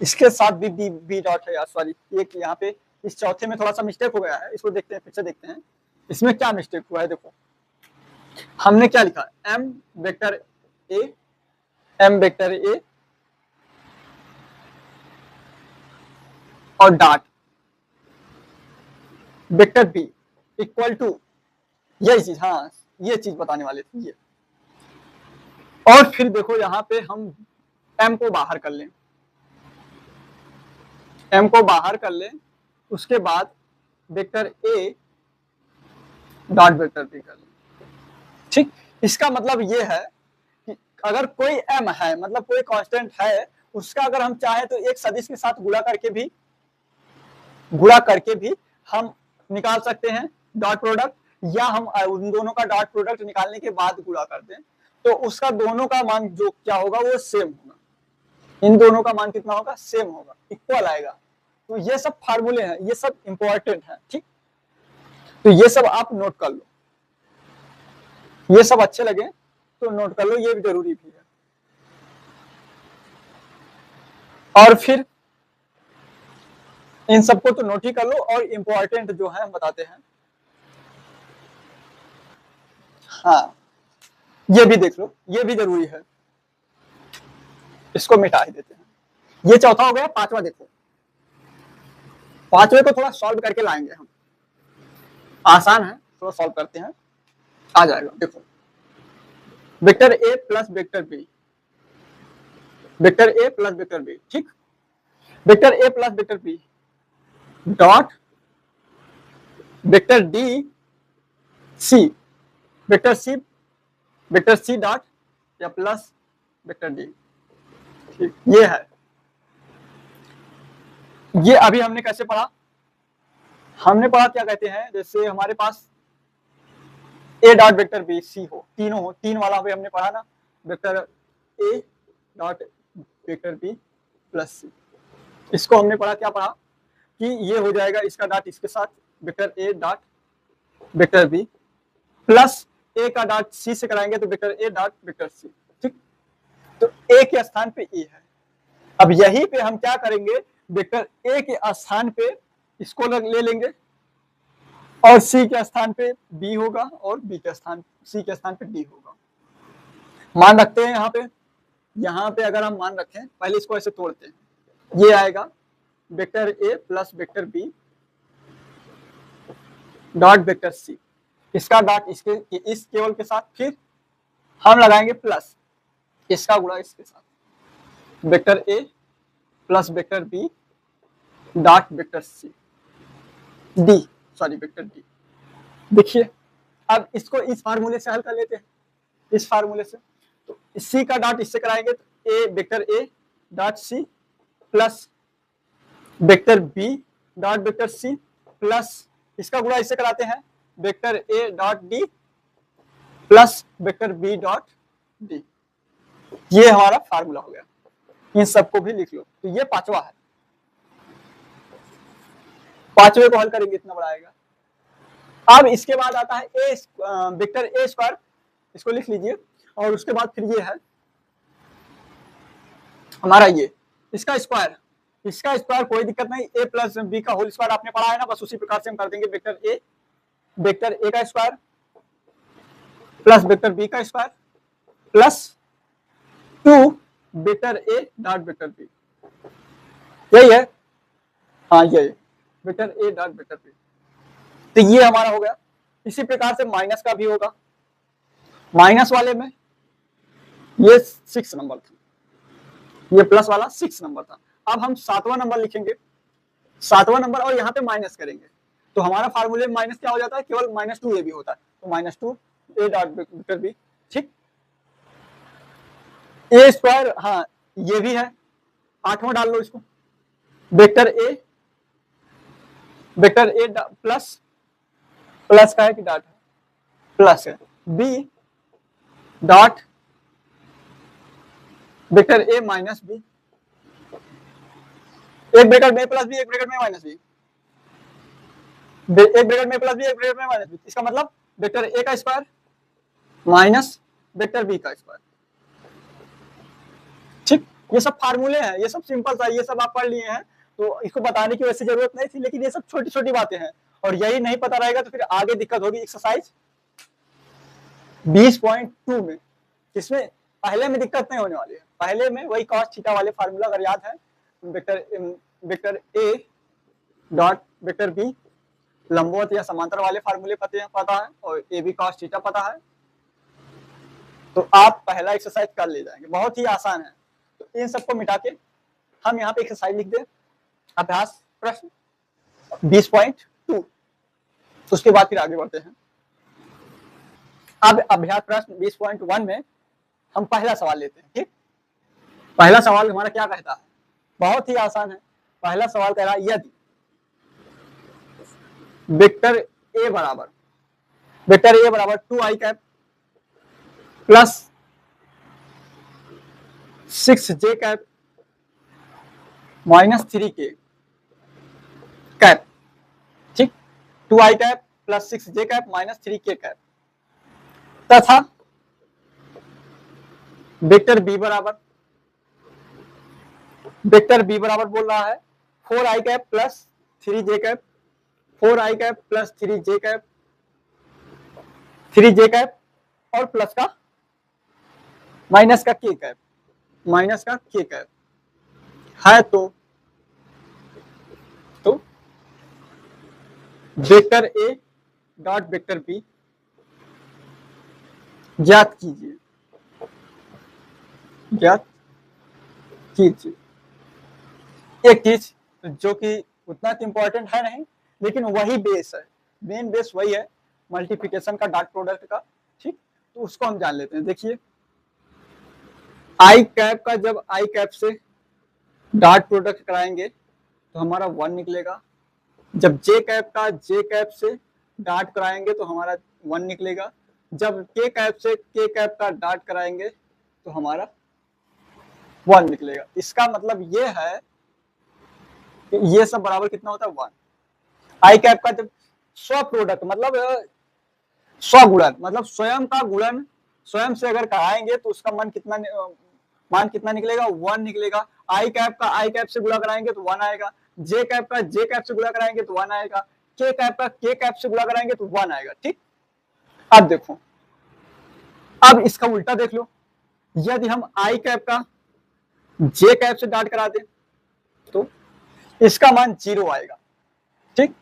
इसके साथ भी बी डॉट है यार, सॉरी एक यहाँ पे इस चौथे में थोड़ा सा मिस्टेक हो गया है, इसको देखते हैं, फिर से देखते हैं इसमें क्या मिस्टेक हुआ है। देखो हमने क्या लिखा, M vector A, M vector A और dot vector B equal to, यही चीज, हाँ ये चीज बताने वाले थे ये। और फिर देखो यहाँ पे हम एम को बाहर कर लें, एम को बाहर कर लें, उसके बाद vector A dot vector B कर लें। ठीक, इसका मतलब ये है कि अगर कोई एम है, मतलब कोई कांस्टेंट है, उसका अगर हम चाहे तो एक सदिश के साथ गुणा करके भी हम निकाल सकते हैं डॉट प्रोडक्ट, या हम उन दोनों का डॉट प्रोडक्ट निकालने के बाद गुणा कर दें, तो उसका दोनों का मान जो क्या होगा वो सेम होगा, इन दोनों का मान कितना होगा, सेम होगा, इक्वल आएगा। तो ये सब फार्मूले हैं, ये सब इंपॉर्टेंट है। ठीक, तो ये सब आप नोट कर लो, ये सब अच्छे लगे तो नोट कर लो, ये भी जरूरी भी है। और फिर इन सबको तो नोट ही कर लो, और इंपॉर्टेंट जो है हम बताते हैं। हाँ ये भी देख लो, ये भी जरूरी है, इसको मिटा ही देते हैं। ये चौथा हो गया, पांचवा देखो, पांचवे को थोड़ा सॉल्व करके लाएंगे हम, आसान है, थोड़ा सॉल्व करते हैं, आ जाएगा। देखो vector A plus vector B, vector A plus vector B, ठीक, vector A plus vector B dot vector D C, vector C dot या प्लस वेक्टर डी। ठीक, ये है, ये अभी हमने कैसे पढ़ा, हमने पढ़ा क्या कहते हैं, जैसे हमारे पास A dot vector B C हो, तीनों हो, तीन वाला भी हमने पढ़ा ना, vector A dot vector B plus C, इसको हमने पढ़ा, क्या पढ़ा कि ये हो जाएगा इसका डॉट इसके साथ, vector A dot vector B plus A का डॉट सी से कराएंगे तो vector A dot vector C. ठीक, तो ए के स्थान पे ए है, अब यहीं पे हम क्या करेंगे, वेक्टर ए के स्थान पे इसको ले लेंगे, और सी के स्थान पे बी होगा, और बी के स्थान सी के स्थान पे डी होगा। मान रखते हैं यहाँ पे अगर हम मान रखें, पहले इसको ऐसे तोड़ते हैं, ये आएगा vector A plus vector B dot vector C, इसका डॉट इसके इस केवल के साथ, फिर हम लगाएंगे प्लस इसका गुणा इसके साथ, vector A plus vector B dot vector C D, sorry vector D. देखिए अब इसको इस फार्मूले से हल कर लेते हैं, इस फार्मूले से, सी का डॉट इससे कराएंगे तो ए vector A dot C plus vector B dot vector C plus इसका गुणा इससे कराते हैं vector A dot D plus vector B dot D. ये हमारा फार्मूला हो गया, इन सबको भी लिख लो। तो ये पांचवा है, पांचवे को हल करेंगे इतना बड़ा आएगा। अब इसके बाद आता है ए वेक्टर ए स्क्वायर, इसको लिख लीजिए। और उसके बाद फिर ये है हमारा ये इसका स्क्वायर, इसका स्क्वायर कोई दिक्कत नहीं, ए प्लस बी का होल स्क्वायर आपने पढ़ा है ना, बस उसी प्रकार से हम कर देंगे वेक्टर ए का स्क्वायर प्लस वेक्टर बी का square plus 2 vector A dot vector B, यही है, हाँ यही vector A dot vector B. तो ये हमारा हो गया। इसी प्रकार से माइनस का भी होगा, माइनस वाले में ये 6 नंबर था, ये प्लस वाला 6 नंबर था। अब हम 7वां नंबर लिखेंगे, 7वां नंबर और यहाँ पे माइनस करेंगे तो हमारा फार्मूले में माइनस क्या हो जाता है, केवल -2 ए भी होता है, तो -2 ए डॉट वेक्टर बी। ठीक, ए स्क्वायर, हाँ ये भी है, 8वां डाल लो इसको, वेक्टर ए प्लस प्लस का है कि डॉट है, प्लस है B dot vector A minus B, एक ब्रैकेट में प्लस बी एक ब्रैकेट में माइनस बी, एक ब्रैकेट में प्लस बी एक ब्रैकेट में माइनस बी, इसका मतलब वेक्टर ए का स्क्वायर माइनस वेक्टर बी का स्क्वायर। ठीक, ये सब फार्मूले हैं, ये सब सिंपल था, ये सब आप पढ़ लिए हैं तो इसको बताने की वैसे जरूरत नहीं थी, लेकिन ये सब छोटी छोटी बातें हैं और यही नहीं पता रहेगा तो फिर आगे दिक्कत होगी। एक्सरसाइज 20.2 में, इसमें पहले में दिक्कत नहीं होने वाली है, पहले में वही cos थीटा वाले फार्मूला अगर याद है, vector A dot vector B लंबवत या समांतर वाले फार्मूले पता है और ए बी cos थीटा पता है, तो आप पहला एक्सरसाइज कर ले जाएंगे, बहुत ही आसान है। तो इन सबको मिटा के हम यहाँ पे एक्सरसाइज लिख दें, अभ्यास प्रश्न 20.2, उसके बाद फिर आगे बढ़ते हैं। अब अभ्यास प्रश्न 20.1 में हम पहला सवाल लेते हैं। ठीक, पहला सवाल हमारा क्या कहता है, बहुत ही आसान है। पहला सवाल कह रहा है यदि वेक्टर ए बराबर 2i cap plus 6j cap minus 3k cap, ठीक, 2i cap plus 6j cap minus 3k cap तथा वेक्टर बी बराबर बोल रहा है 4i cap plus 3j cap, 4i cap plus 3j cap और प्लस का minus का k कैप है, तो vector A dot vector B ज्ञात कीजिए। एक चीज जो कि उतना इंपॉर्टेंट है नहीं, लेकिन वही बेस है, मेन बेस वही है मल्टीप्लिकेशन का डॉट प्रोडक्ट का। ठीक, तो उसको हम जान लेते हैं। देखिए आई कैप का जब आई कैप से डॉट प्रोडक्ट कराएंगे तो हमारा 1 निकलेगा, जब जे कैप का जे कैप से डॉट कराएंगे तो हमारा 1 निकलेगा, जब के कैप से के कैप का डॉट कराएंगे तो हमारा 1 निकलेगा। इसका मतलब ये है कि ये सब बराबर कितना होता है 1। आई कैप का जब स्व प्रोडक्ट मतलब स्वगुणन, मतलब स्वयं का गुणन स्वयं से अगर कराएंगे तो उसका मान कितना निकलेगा 1 निकलेगा। आई कैप का आई कैप से गुणा कराएंगे तो 1 आएगा, जे कैप का जे कैप से गुणा कराएंगे तो 1 आएगा, के कैप का के कैप से गुणा कराएंगे तो 1 आएगा। ठीक, अब देखो, अब इसका उल्टा देख लो, यदि हम आई कैप का जे कैप से डॉट करा दें तो इसका मान 0 आएगा। ठीक,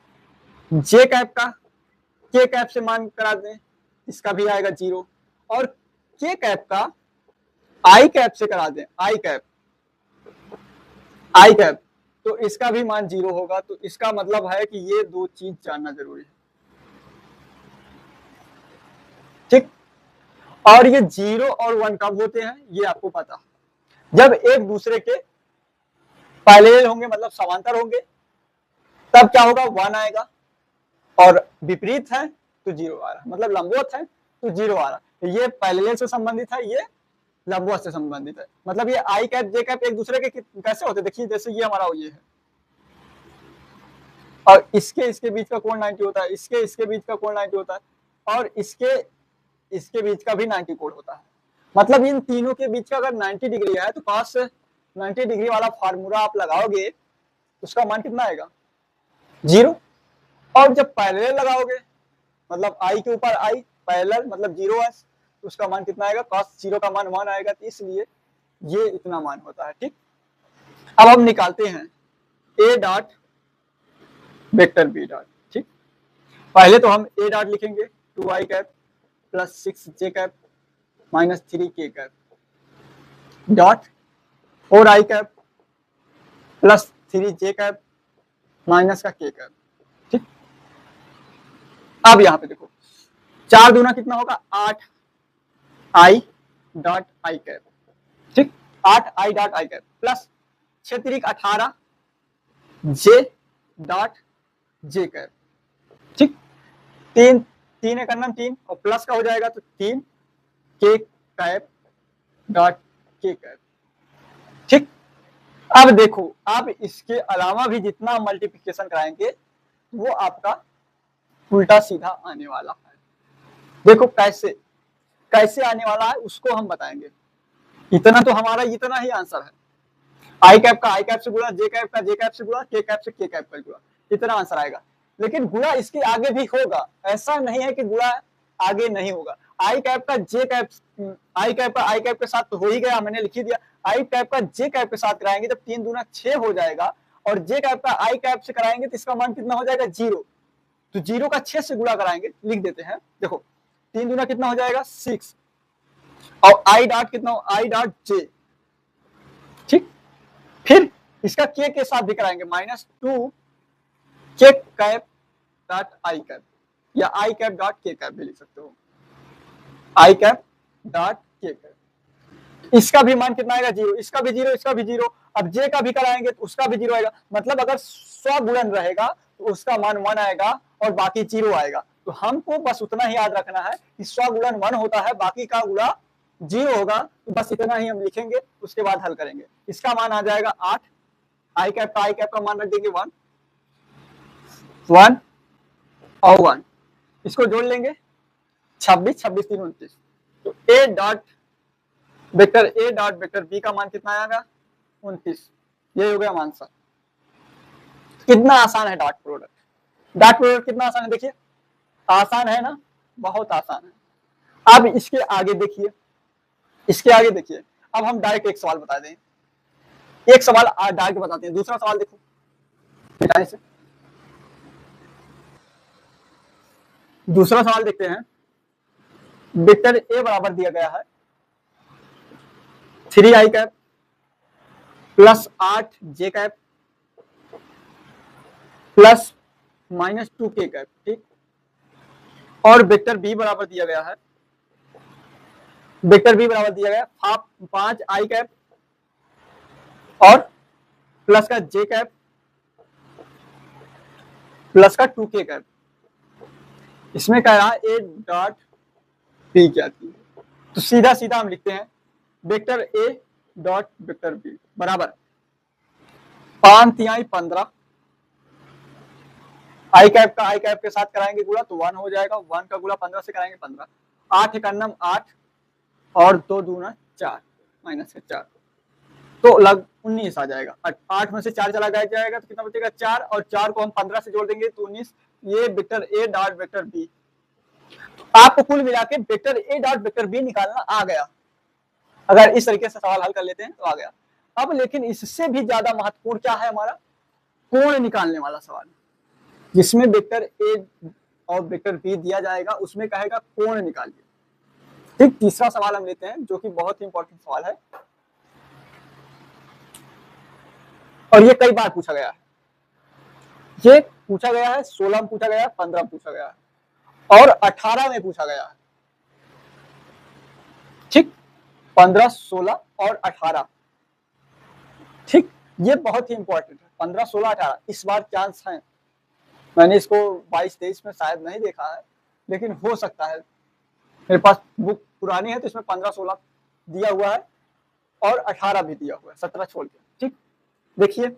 जे कैप का के कैप से मान करा दें इसका भी आएगा 0, और के कैप का आई कैप से करा दें आई कैप तो इसका भी मान 0 होगा। तो इसका मतलब है कि ये दो चीज जानना जरूरी है। ठीक, और ये 0 और 1 कब होते हैं ये आपको पता, जब एक दूसरे के पैरेलल होंगे मतलब समांतर होंगे तब क्या होगा 1 आएगा, और विपरीत है तो 0 आ रहा, मतलब लंबवत है तो 0 आ रहा। तो ये पैरेलल से संबंधित है, ये लंबवत से संबंधित है। मतलब ये आई कैप जे कैप एक दूसरे के कैसे होते, देखिए जैसे ये हमारा ये है और इसके बीच का कोण 90 होता है, इसके बीच का कोण 90 होता है, और इसके बीच का भी 90 कोण होता है। मतलब इन तीनों के बीच का अगर 90 डिग्री है तो cos 90 डिग्री वाला फार्मूला आप लगाओगे उसका मान कितना आएगा 0। और जब पैरेलल लगाओगे मतलब आई के ऊपर आई पैरेलल मतलब 0 है तो उसका मान कितना आएगा cos 0 का मान 1 आएगा, तो इसलिए ये इतना मान होता है। ठीक, अब हम निकालते हैं A dot vector B dot. ठीक, पहले तो हम ए डॉट लिखेंगे 2i cap plus 6j cap minus 3k cap dot 4i cap plus 3j cap minus का k कैप। ठीक, अब यहां पे देखो 4 दूना कितना होगा 8i डॉट आई कैप। ठीक, 8i dot I cap plus 6 3 18 j dot J cap. ठीक, 3 3 एक अन्नम 3 और प्लस का हो जाएगा तो 3 के कैप डॉट के कैप। ठीक, अब देखो आप इसके अलावा भी जितना मल्टीप्लिकेशन कराएंगे वो आपका उल्टा सीधा आने वाला है। देखो कैसे कैसे आने वाला है उसको हम बताएंगे। इतना तो हमारा इतना ही आंसर है, आई कैप का आई कैप से गुणा, जे कैप का जे कैप से गुणा, के कैप से के कैप का गुणा, इतना आंसर आएगा। लेकिन गुणा इसके आगे भी होगा, ऐसा नहीं है कि गुणा आगे नहीं होगा। आई कैप का जे कैप, आई कैप का आई कैप के साथ तो हो ही गया, मैंने लिख ही दिया। आई कैप का जे कैप के साथ कराएंगे जब 3 दूना 6 हो जाएगा, और जे कैप का आई कैप से कराएंगे तो इसका मान कितना हो जाएगा 0। तो 0 का 6 से गुणा कराएंगे, लिख देते हैं। देखो 3 दूना कितना हो जाएगा 6, और आई डॉट कितना हो आई डॉट जे। ठीक, फिर इसका के साथ भी कराएंगे -2 के कैप डॉट आई कैप, या आई कैप डॉट के कैप भी लिख सकते हो, आई कैप डॉट के कैप। इसका भी मान कितना आएगा 0, इसका भी 0, इसका भी 0। अब जे का भी कराएंगे तो उसका भी 0 आएगा। मतलब अगर स्वगुणन रहेगा तो उसका मान 1 आएगा और बाकी 0 आएगा। तो हमको बस उतना ही याद रखना है कि स्वगुणन 1 होता है, बाकी का गुणा 0 होगा। तो बस इतना ही हम लिखेंगे, उसके बाद हल करेंगे। इसका मान आ जाएगा 8, आई कैप का मान रख देंगे 1 और 1, इसको जोड़ लेंगे 26 26 3 29। तो ए डॉट वेक्टर बी का मान कितना आएगा 29। ये हो गया आंसर। कितना आसान है डॉट प्रोडक्ट, डॉट प्रोडक्ट कितना आसान है, देखिए आसान है ना, बहुत आसान है। अब इसके आगे देखिए, इसके आगे देखिए, अब हम डायरेक्ट एक सवाल बता दें, एक सवाल डायरेक्ट बताते हैं। दूसरा सवाल देखो मिटाने से, दूसरा सवाल देखते हैं। वेक्टर ए बराबर दिया गया है 3i cap plus 8j cap plus -2k cap. ठीक, और वेक्टर बी बराबर दिया गया है, वेक्टर बी बराबर दिया गया 5i कैप और प्लस का j कैप प्लस का 2k कैप। इसमें कह रहा है ए डॉट बी क्या थी, तो सीधा सीधा हम लिखते हैं vector A dot vector B बराबर 5 तिहाई 15, आई कैप का आई कैप के साथ कराएंगे गुणा तो 1 हो जाएगा, 1 का गुणा 15 से कराएंगे 15, 8 एक अन्नम 8 और 2 दूना 4 माइनस 4, तो लग 19 आ जाएगा। 8 में से 4 चला जाएगा तो कितना बचेगा 4, और 4 को हम 15 से जोड़ देंगे तो 19। ये vector A dot vector B, आपको कुल मिला के vector A dot vector B निकालना आ गया। अगर इस तरीके से सवाल हल कर लेते हैं तो आ गया। अब लेकिन इससे भी ज्यादा महत्वपूर्ण क्या है हमारा, कोण निकालने वाला सवाल, जिसमें वेक्टर ए और वेक्टर बी दिया जाएगा, उसमें कहेगा कोण निकालिए। ठीक, तीसरा सवाल हम लेते हैं जो कि बहुत ही इंपॉर्टेंट सवाल है, और ये कई बार पूछा गया है। ये पूछा गया है 16 में पूछा गया है, 15 में पूछा गया है और 18 में पूछा गया है। 15, 16 और 18। ठीक, ये बहुत ही इंपॉर्टेंट है। 15, 16, 18 इस बार चांस है। मैंने इसको 22, 23 में शायद नहीं देखा है, लेकिन हो सकता है। मेरे पास बुक पुरानी है तो इसमें 15, 16 दिया हुआ है और 18 भी दिया हुआ है, 17 छोड़ के। ठीक, देखिए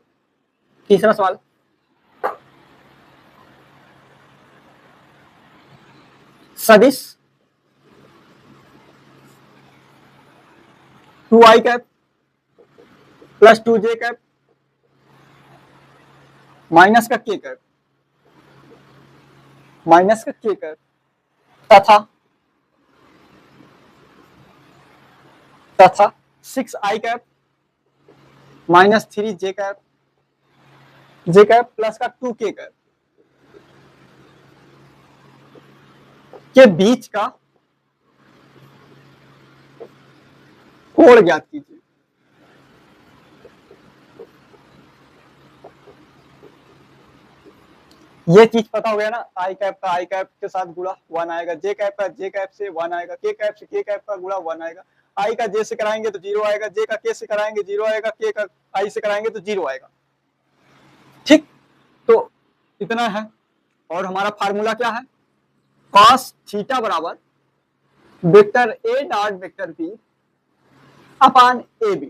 तीसरा सवाल, सदिश 2i cap plus 2j cap minus का k कैप तथा 6i cap minus 3j cap plus का 2k कैप के बीच का कोण ज्ञात कीजिए। ये चीज पता हो गया ना, आई कैप का आई कैप के साथ गुणा 1 आएगा, जे कैप का जे कैप से 1 आएगा, के कैप से के कैप का गुणा 1 आएगा, आई का जे से कराएंगे तो 0 आएगा, जे का के से कराएंगे 0 आएगा, के का आई से कराएंगे तो 0 आएगा। ठीक, तो इतना है। और हमारा फार्मूला क्या है, cos थीटा बराबर vector A dot vector B upon A B.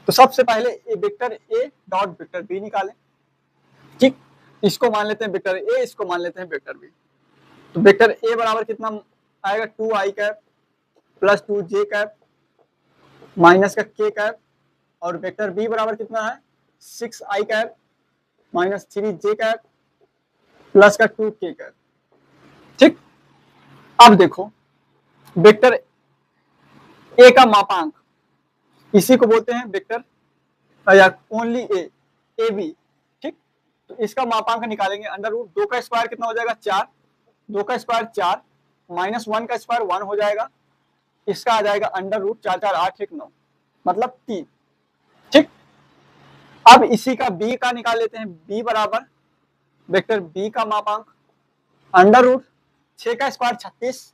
तो सबसे पहले vector A dot vector B निकालें। ठीक, इसको मान लेते हैं वेक्टर ए, इसको मान लेते हैं वेक्टर बी। तो वेक्टर ए बराबर कितना आएगा, 2i cap plus 2j cap minus का k कैप, और वेक्टर बी बराबर कितना है, 6i cap minus 3j cap plus का 2k कैप। ठीक, अब देखो वेक्टर ए का मापांक, इसी को बोलते हैं वेक्टर या ओनली ए बी। ठीक, तो इसका मापांक निकालेंगे, अंडर रूट 2 का स्क्वायर कितना हो जाएगा 4, 2 का स्क्वायर 4 माइनस 1 का स्क्वायर 1 हो जाएगा, इसका आ जाएगा अंडर रूट 4 4 8 1 9 मतलब 3। ठीक, अब इसी का बी का निकाल लेते हैं, बी बराबर वेक्टर बी का मापांक अंडर रूट 6 का स्क्वायर 36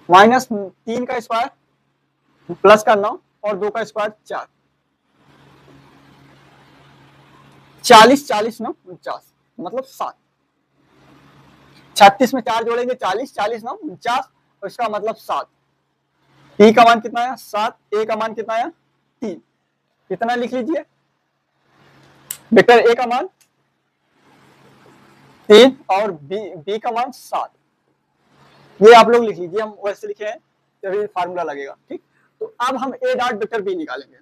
माइनस 3 का स्क्वायर प्लस का 9 और 2 का स्क्वायर 4, 40 40 9 49 मतलब 7। 36 में 4 जोड़ेंगे 40, 40 9 49 और इसका मतलब 7। पी का मान कितना आया 7, ए का मान कितना आया 3। कितना लिख लीजिए, वेक्टर ए का मान 3 और बी का मान 7। ये आप लोग लिख लीजिए, हम वैसे लिखे हैं तभी फार्मूला लगेगा। ठीक, तो अब हम ए डॉट वेक्टर बी निकालेंगे,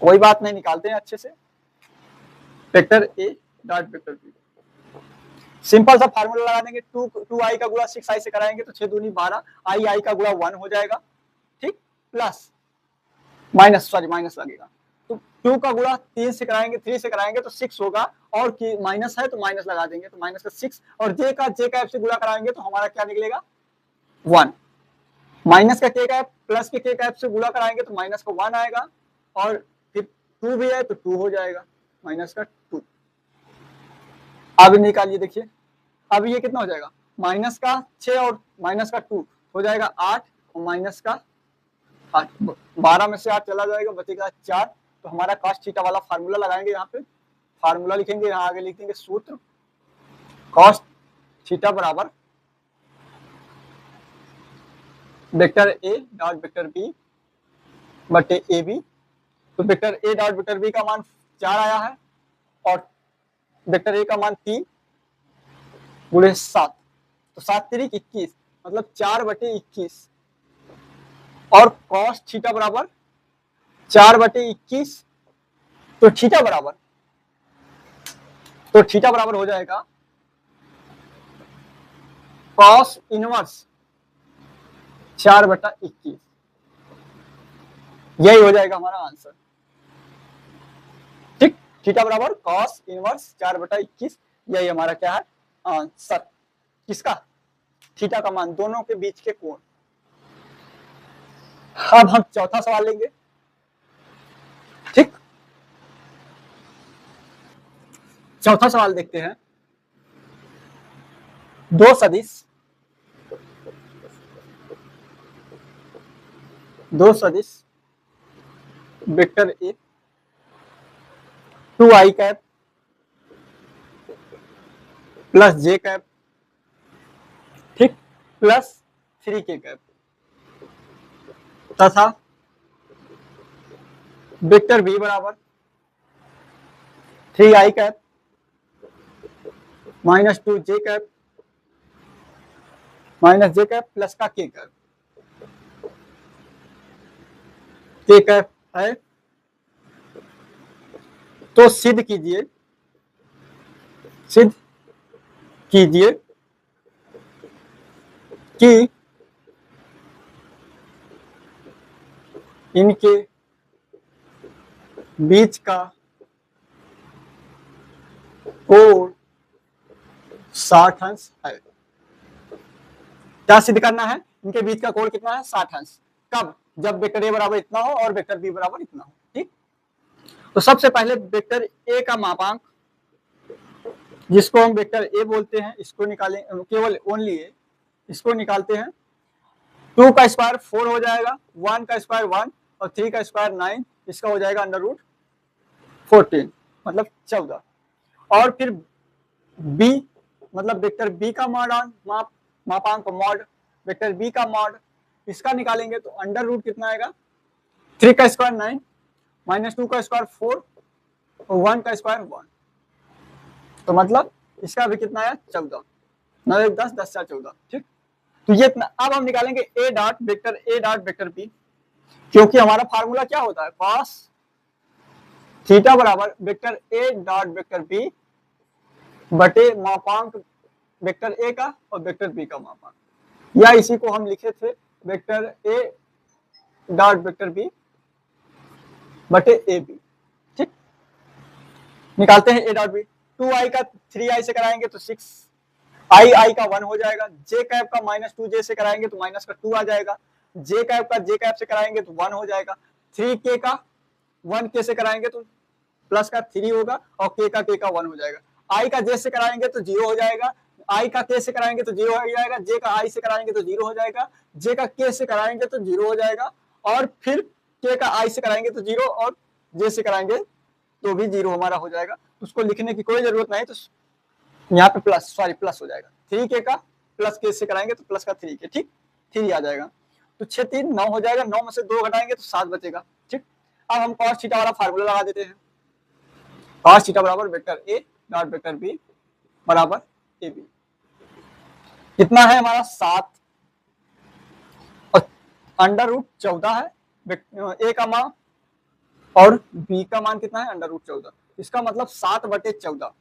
कोई बात नहीं, निकालते हैं अच्छे से। Vector A dot vector B, simple सा फार्मूला लगा देंगे, 2i का गुणा 6i से कराएंगे तो 6 दूनी 12, आई का गुणा 1 हो जाएगा। ठीक, प्लस माइनस लगेगा, तो 2 का गुणा 3 से कराएंगे, 3 से कराएंगे तो 6 होगा, और माइनस है तो माइनस लगा देंगे तो माइनस का 6, और जे कैप से गुणा कराएंगे तो हमारा क्या निकलेगा 1, माइनस का के कैप प्लस के कैप से गुणा कराएंगे तो माइनस का 1 आएगा, और फिर 2 भी है तो 2 हो जाएगा माइनस का 2। अब निकालिए, देखिए अब ये कितना हो जाएगा, माइनस का 6 और माइनस का 2 हो जाएगा 8 और माइनस का 8, 12 में से 8 चला जाएगा, बचेगा 4। तो हमारा cos थीटा वाला फार्मूला लगाएंगे, यहाँ पे फार्मूला लिखेंगे, यहाँ आगे लिख देंगे सूत्र, cos थीटा बराबर vector A dot vector B बटे ए बी। तो vector A dot vector B का मान 4 आया है और वेक्टर ए का मान 3 गुणे 7, तो 7 3 21 मतलब 4 बटे 21, और cos थीटा बराबर 4 बटे 21, तो थीटा बराबर हो जाएगा cos इनवर्स 4 बटा 21। यही हो जाएगा हमारा आंसर। ठीक, थीटा बराबर cos इनवर्स 4 बटा 21, यही हमारा क्या है आंसर। किसका, थीटा का मान, दोनों के बीच के कोण। अब हम चौथा सवाल लेंगे। ठीक, चौथा सवाल देखते हैं, दो सदिश दो सदिश vector A 2i cap plus J cap, ठीक, प्लस 3k कैप तथा वेक्टर बी बराबर 3i cap minus 2j cap minus J cap plus का k कैप है। तो सिद्ध कीजिए कि इनके बीच का कोण 60 अंश है। क्या सिद्ध करना है? इनके बीच का कोण कितना है? 60 अंश। कब? जब वेक्टर ए बराबर इतना हो और वेक्टर बी बराबर इतना हो, ठीक। तो सबसे पहले वेक्टर ए का मापांक, जिसको हम वेक्टर ए बोलते हैं, इसको निकालें, केवल ओनली ए, इसको निकालते हैं। 2 का स्क्वायर 4 हो जाएगा, 1 का स्क्वायर 1 और 3 का स्क्वायर 9, इसका हो जाएगा √14 मतलब 14। और फिर बी मतलब वेक्टर बी का मापांक मॉड वेक्टर बी का मॉड, इसका निकालेंगे तो अंडर रूट कितना आएगा? 3 का स्क्वायर 9 माइनस 2 का स्क्वायर 4 और 1 का स्क्वायर 1, तो मतलब इसका भी कितना आया? 14। 9 1 10 10 4 14, ठीक। तो ये इतना। अब हम निकालेंगे ए डॉट वेक्टर बी, क्योंकि हमारा फार्मूला क्या होता है? cos थीटा बराबर vector A dot vector B बटे मापांक वेक्टर ए का और वेक्टर बी का मापांक, या इसी को हम लिखे थे vector A dot vector B बटे ए बी, ठीक। निकालते हैं ए डॉट बी। 2i का 3i से कराएंगे तो 6, i का 1 हो जाएगा, j कैप का माइनस 2j से कराएंगे तो माइनस का 2 आ जाएगा, j कैप से कराएंगे तो 1 हो जाएगा, 3k का 1k से कराएंगे तो प्लस का 3 होगा और k का 1 हो जाएगा, i का j से कराएंगे तो 0 हो जाएगा, i का k से कराएंगे तो 0 हो जाएगा, j का i से कराएंगे तो 0 हो जाएगा, j का k से कराएंगे तो 0 हो जाएगा, और फिर k का i से कराएंगे तो 0 और j से कराएंगे तो भी 0 हमारा हो जाएगा। उसको लिखने की कोई जरूरत नहीं, तो यहाँ पे प्लस हो जाएगा। 3k का प्लस k से कराएंगे तो प्लस का 3k, ठीक, 3 आ जाएगा। तो 6 3 9 हो जाएगा, 9 में से 2 घटाएंगे तो 7 बचेगा, ठीक। अब हम cos थीटा वाला फार्मूला लगा देते हैं। cos थीटा बराबर vector A dot vector B बराबर ए बी, कितना है हमारा? 7 और अंडर रूट 14 है ए का मान और बी का मान कितना है? Under root 14। इसका मतलब 7 बटे 14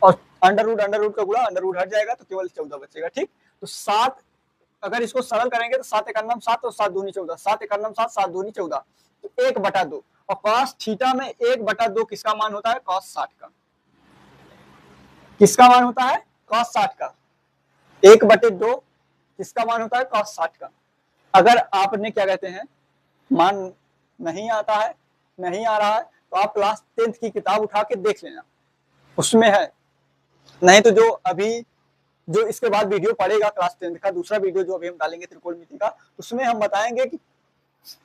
और अंडर रूट का गुणा अंडर रूट हट जाएगा तो केवल 14 बचेगा, ठीक। तो 7, अगर इसको सरल करेंगे तो 7 × 9 7 और 7 दूनी 14, 7 × 9 7 7 दूनी 14, तो 1/2। और cos थीटा में 1/2 किसका मान होता है? cos 60 का। किसका मान होता है? cos 60 का। 1/2 किसका मान होता है? cos 60 का। अगर आपने क्या कहते हैं मान नहीं आता है, नहीं आ रहा है, तो आप क्लास 10th की किताब उठा के देख लेना, उसमें है। नहीं तो जो इसके बाद वीडियो पड़ेगा क्लास 10th का दूसरा वीडियो जो अभी हम डालेंगे त्रिकोणमिति का, उसमें हम बताएंगे कि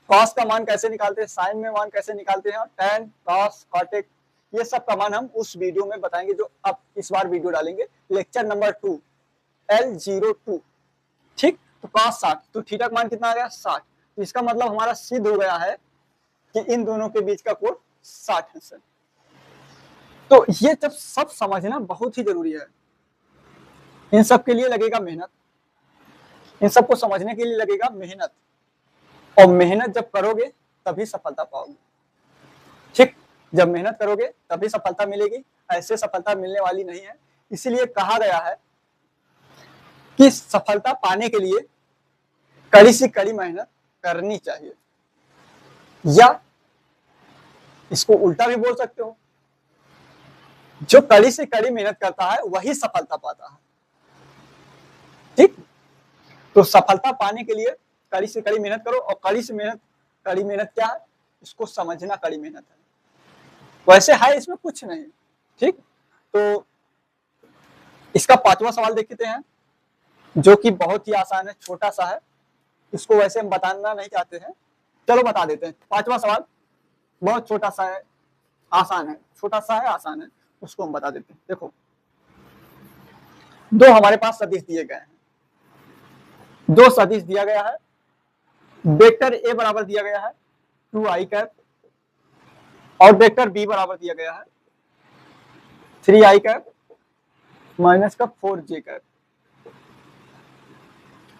cos का मान कैसे निकालते हैं, साइन में मान कैसे निकालते हैं, tan cos cotec ये सब का मान हम उस वीडियो में बताएंगे जो अब इस बार वीडियो डालेंगे, लेक्चर नंबर 2 L02, ठीक। तो cos 60, तो थीटा का मान कितना आ गया? 60। तो इसका मतलब हमारा सिद्ध हो गया है कि इन दोनों के बीच का कोण 60 है। तो ये जब सब समझना बहुत ही जरूरी है। इन सब के लिए लगेगा मेहनत, इन सबको समझने के लिए लगेगा मेहनत, और मेहनत जब करोगे तभी सफलता पाओगे, ठीक। जब मेहनत करोगे तभी सफलता मिलेगी, ऐसे सफलता मिलने वाली नहीं है। इसीलिए कहा गया है कि सफलता पाने के लिए कड़ी से कड़ी मेहनत करनी चाहिए, या इसको उल्टा भी बोल सकते हो, जो कड़ी से कड़ी मेहनत करता है वही सफलता पाता है, ठीक। तो सफलता पाने के लिए कड़ी से कड़ी मेहनत करो, और कड़ी मेहनत क्या है? इसको समझना कड़ी मेहनत है, वैसे है इसमें कुछ नहीं, ठीक। तो इसका 5वां सवाल देखते हैं, जो कि बहुत ही आसान है, छोटा सा है। इसको वैसे हम बताना नहीं चाहते हैं, चलो बता देते हैं। पांचवा सवाल बहुत छोटा सा है, आसान है, छोटा सा है, आसान है, उसको हम बता देते हैं। देखो, दो हमारे पास सदिश दिए गए हैं, दो सदिश दिया गया है, वेक्टर ए बराबर दिया गया है 2i कैप और वेक्टर बी बराबर दिया गया है 3i कैप माइनस का 4j कैप।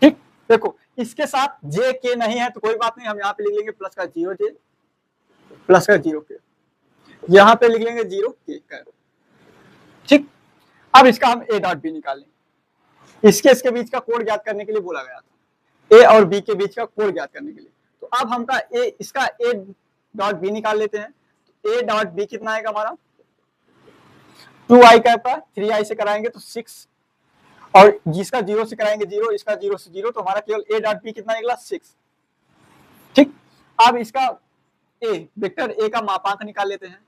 ठीक, देखो इसके साथ जे के नहीं है तो कोई बात नहीं, हम यहाँ पे लिख लेंगे प्लस का 0j प्लस का 0k, यहाँ पे लिख लेंगे 0k कैप। ठीक, अब इसका हम ए डॉट बी निकालेंगे, इसके बीच का कोण ज्ञात करने के लिए बोला गया था, ए और बी के बीच का कोण ज्ञात करने के लिए। तो अब हम इसका ए डॉट बी निकाल लेते हैं। ए डॉट बी कितना आएगा हमारा 2i कैप का 3i से कराएंगे तो 6 और जिसका 0 से कराएंगे 0, इसका 0 से 0, तो हमारा केवल ए डॉट बी कितना निकला 6। ठीक, अब इसका ए वेक्टर ए का मापांक निकाल लेते हैं,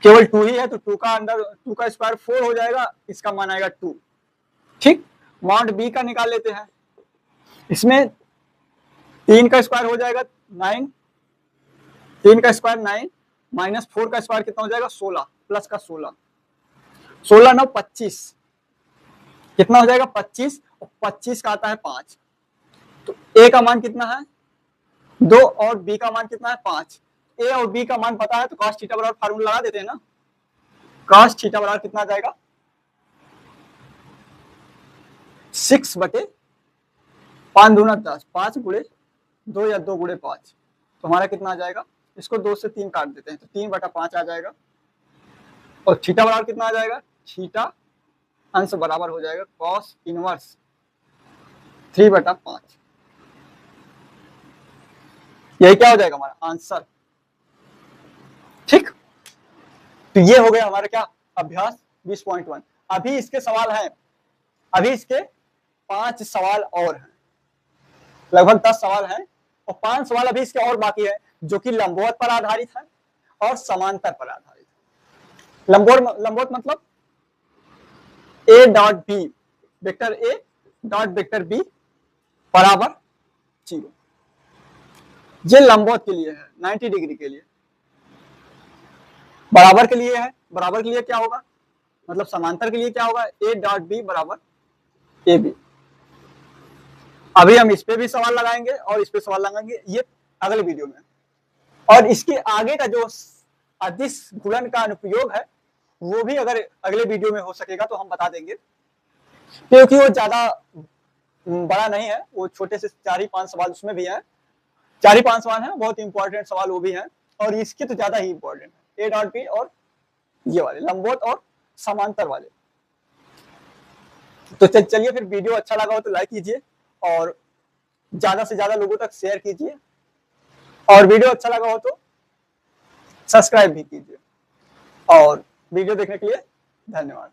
केवल 2 ही है तो 2 का अंदर 2 का स्क्वायर 4 हो जाएगा, इसका मान आएगा 2। ठीक, मॉड बी का निकाल लेते हैं, इसमें 3 का स्क्वायर हो जाएगा 9, 3 का स्क्वायर 9 माइनस 4 का स्क्वायर कितना हो जाएगा 16 प्लस का 16, 16 9 25, कितना हो जाएगा 25 और 25 का आता है 5, तो ए का मान कितना है 2 और बी का मान कितना है 5। ए और बी का मान पता है तो cos थीटा बराबर फार्मूला लगा देते हैं ना, cos थीटा बराबर कितना आ जाएगा 6/5 दूना 10, 5 गुणे 2 या 2 गुणे 5, तो हमारा कितना आ जाएगा, इसको 2 से 3 काट देते हैं तो 3/5 आ जाएगा। और थीटा बराबर कितना आ जाएगा, थीटा अंश बराबर हो जाएगा cos इनवर्स 3/5। यही क्या हो जाएगा हमारा आंसर। ठीक, तो ये हो गया हमारा क्या अभ्यास 20.1। अभी इसके सवाल हैं, अभी इसके 5 सवाल और हैं, लगभग 10 सवाल हैं और 5 सवाल अभी इसके और बाकी है जो कि लंबवत पर आधारित है और समांतर पर आधारित है। लंबवत मतलब A dot B vector A dot vector B बराबर 0, ये लंबवत के लिए है 90 डिग्री के लिए। बराबर के लिए है, बराबर के लिए क्या होगा, मतलब समांतर के लिए क्या होगा, ए डॉट बी बराबर ए बी। अभी हम इस पे भी सवाल लगाएंगे और इस पे सवाल लगाएंगे, ये अगले वीडियो में। और इसके आगे का जो अदिश गुणन का अनुप्रयोग है वो भी अगर अगले वीडियो में हो सकेगा तो हम बता देंगे, क्योंकि वो ज्यादा बड़ा नहीं है, वो छोटे से 4 ही 5 सवाल उसमें भी है, 4 ही 5 सवाल हैं, बहुत इंपॉर्टेंट सवाल वो भी हैं और इसके तो ज्यादा ही इंपॉर्टेंट है, ए डॉट बी और ये वाले लंबवत और समांतर वाले। तो चलिए फिर, वीडियो अच्छा लगा हो तो लाइक कीजिए और ज्यादा से ज्यादा लोगों तक शेयर कीजिए और वीडियो अच्छा लगा हो तो सब्सक्राइब भी कीजिए। और वीडियो देखने के लिए धन्यवाद।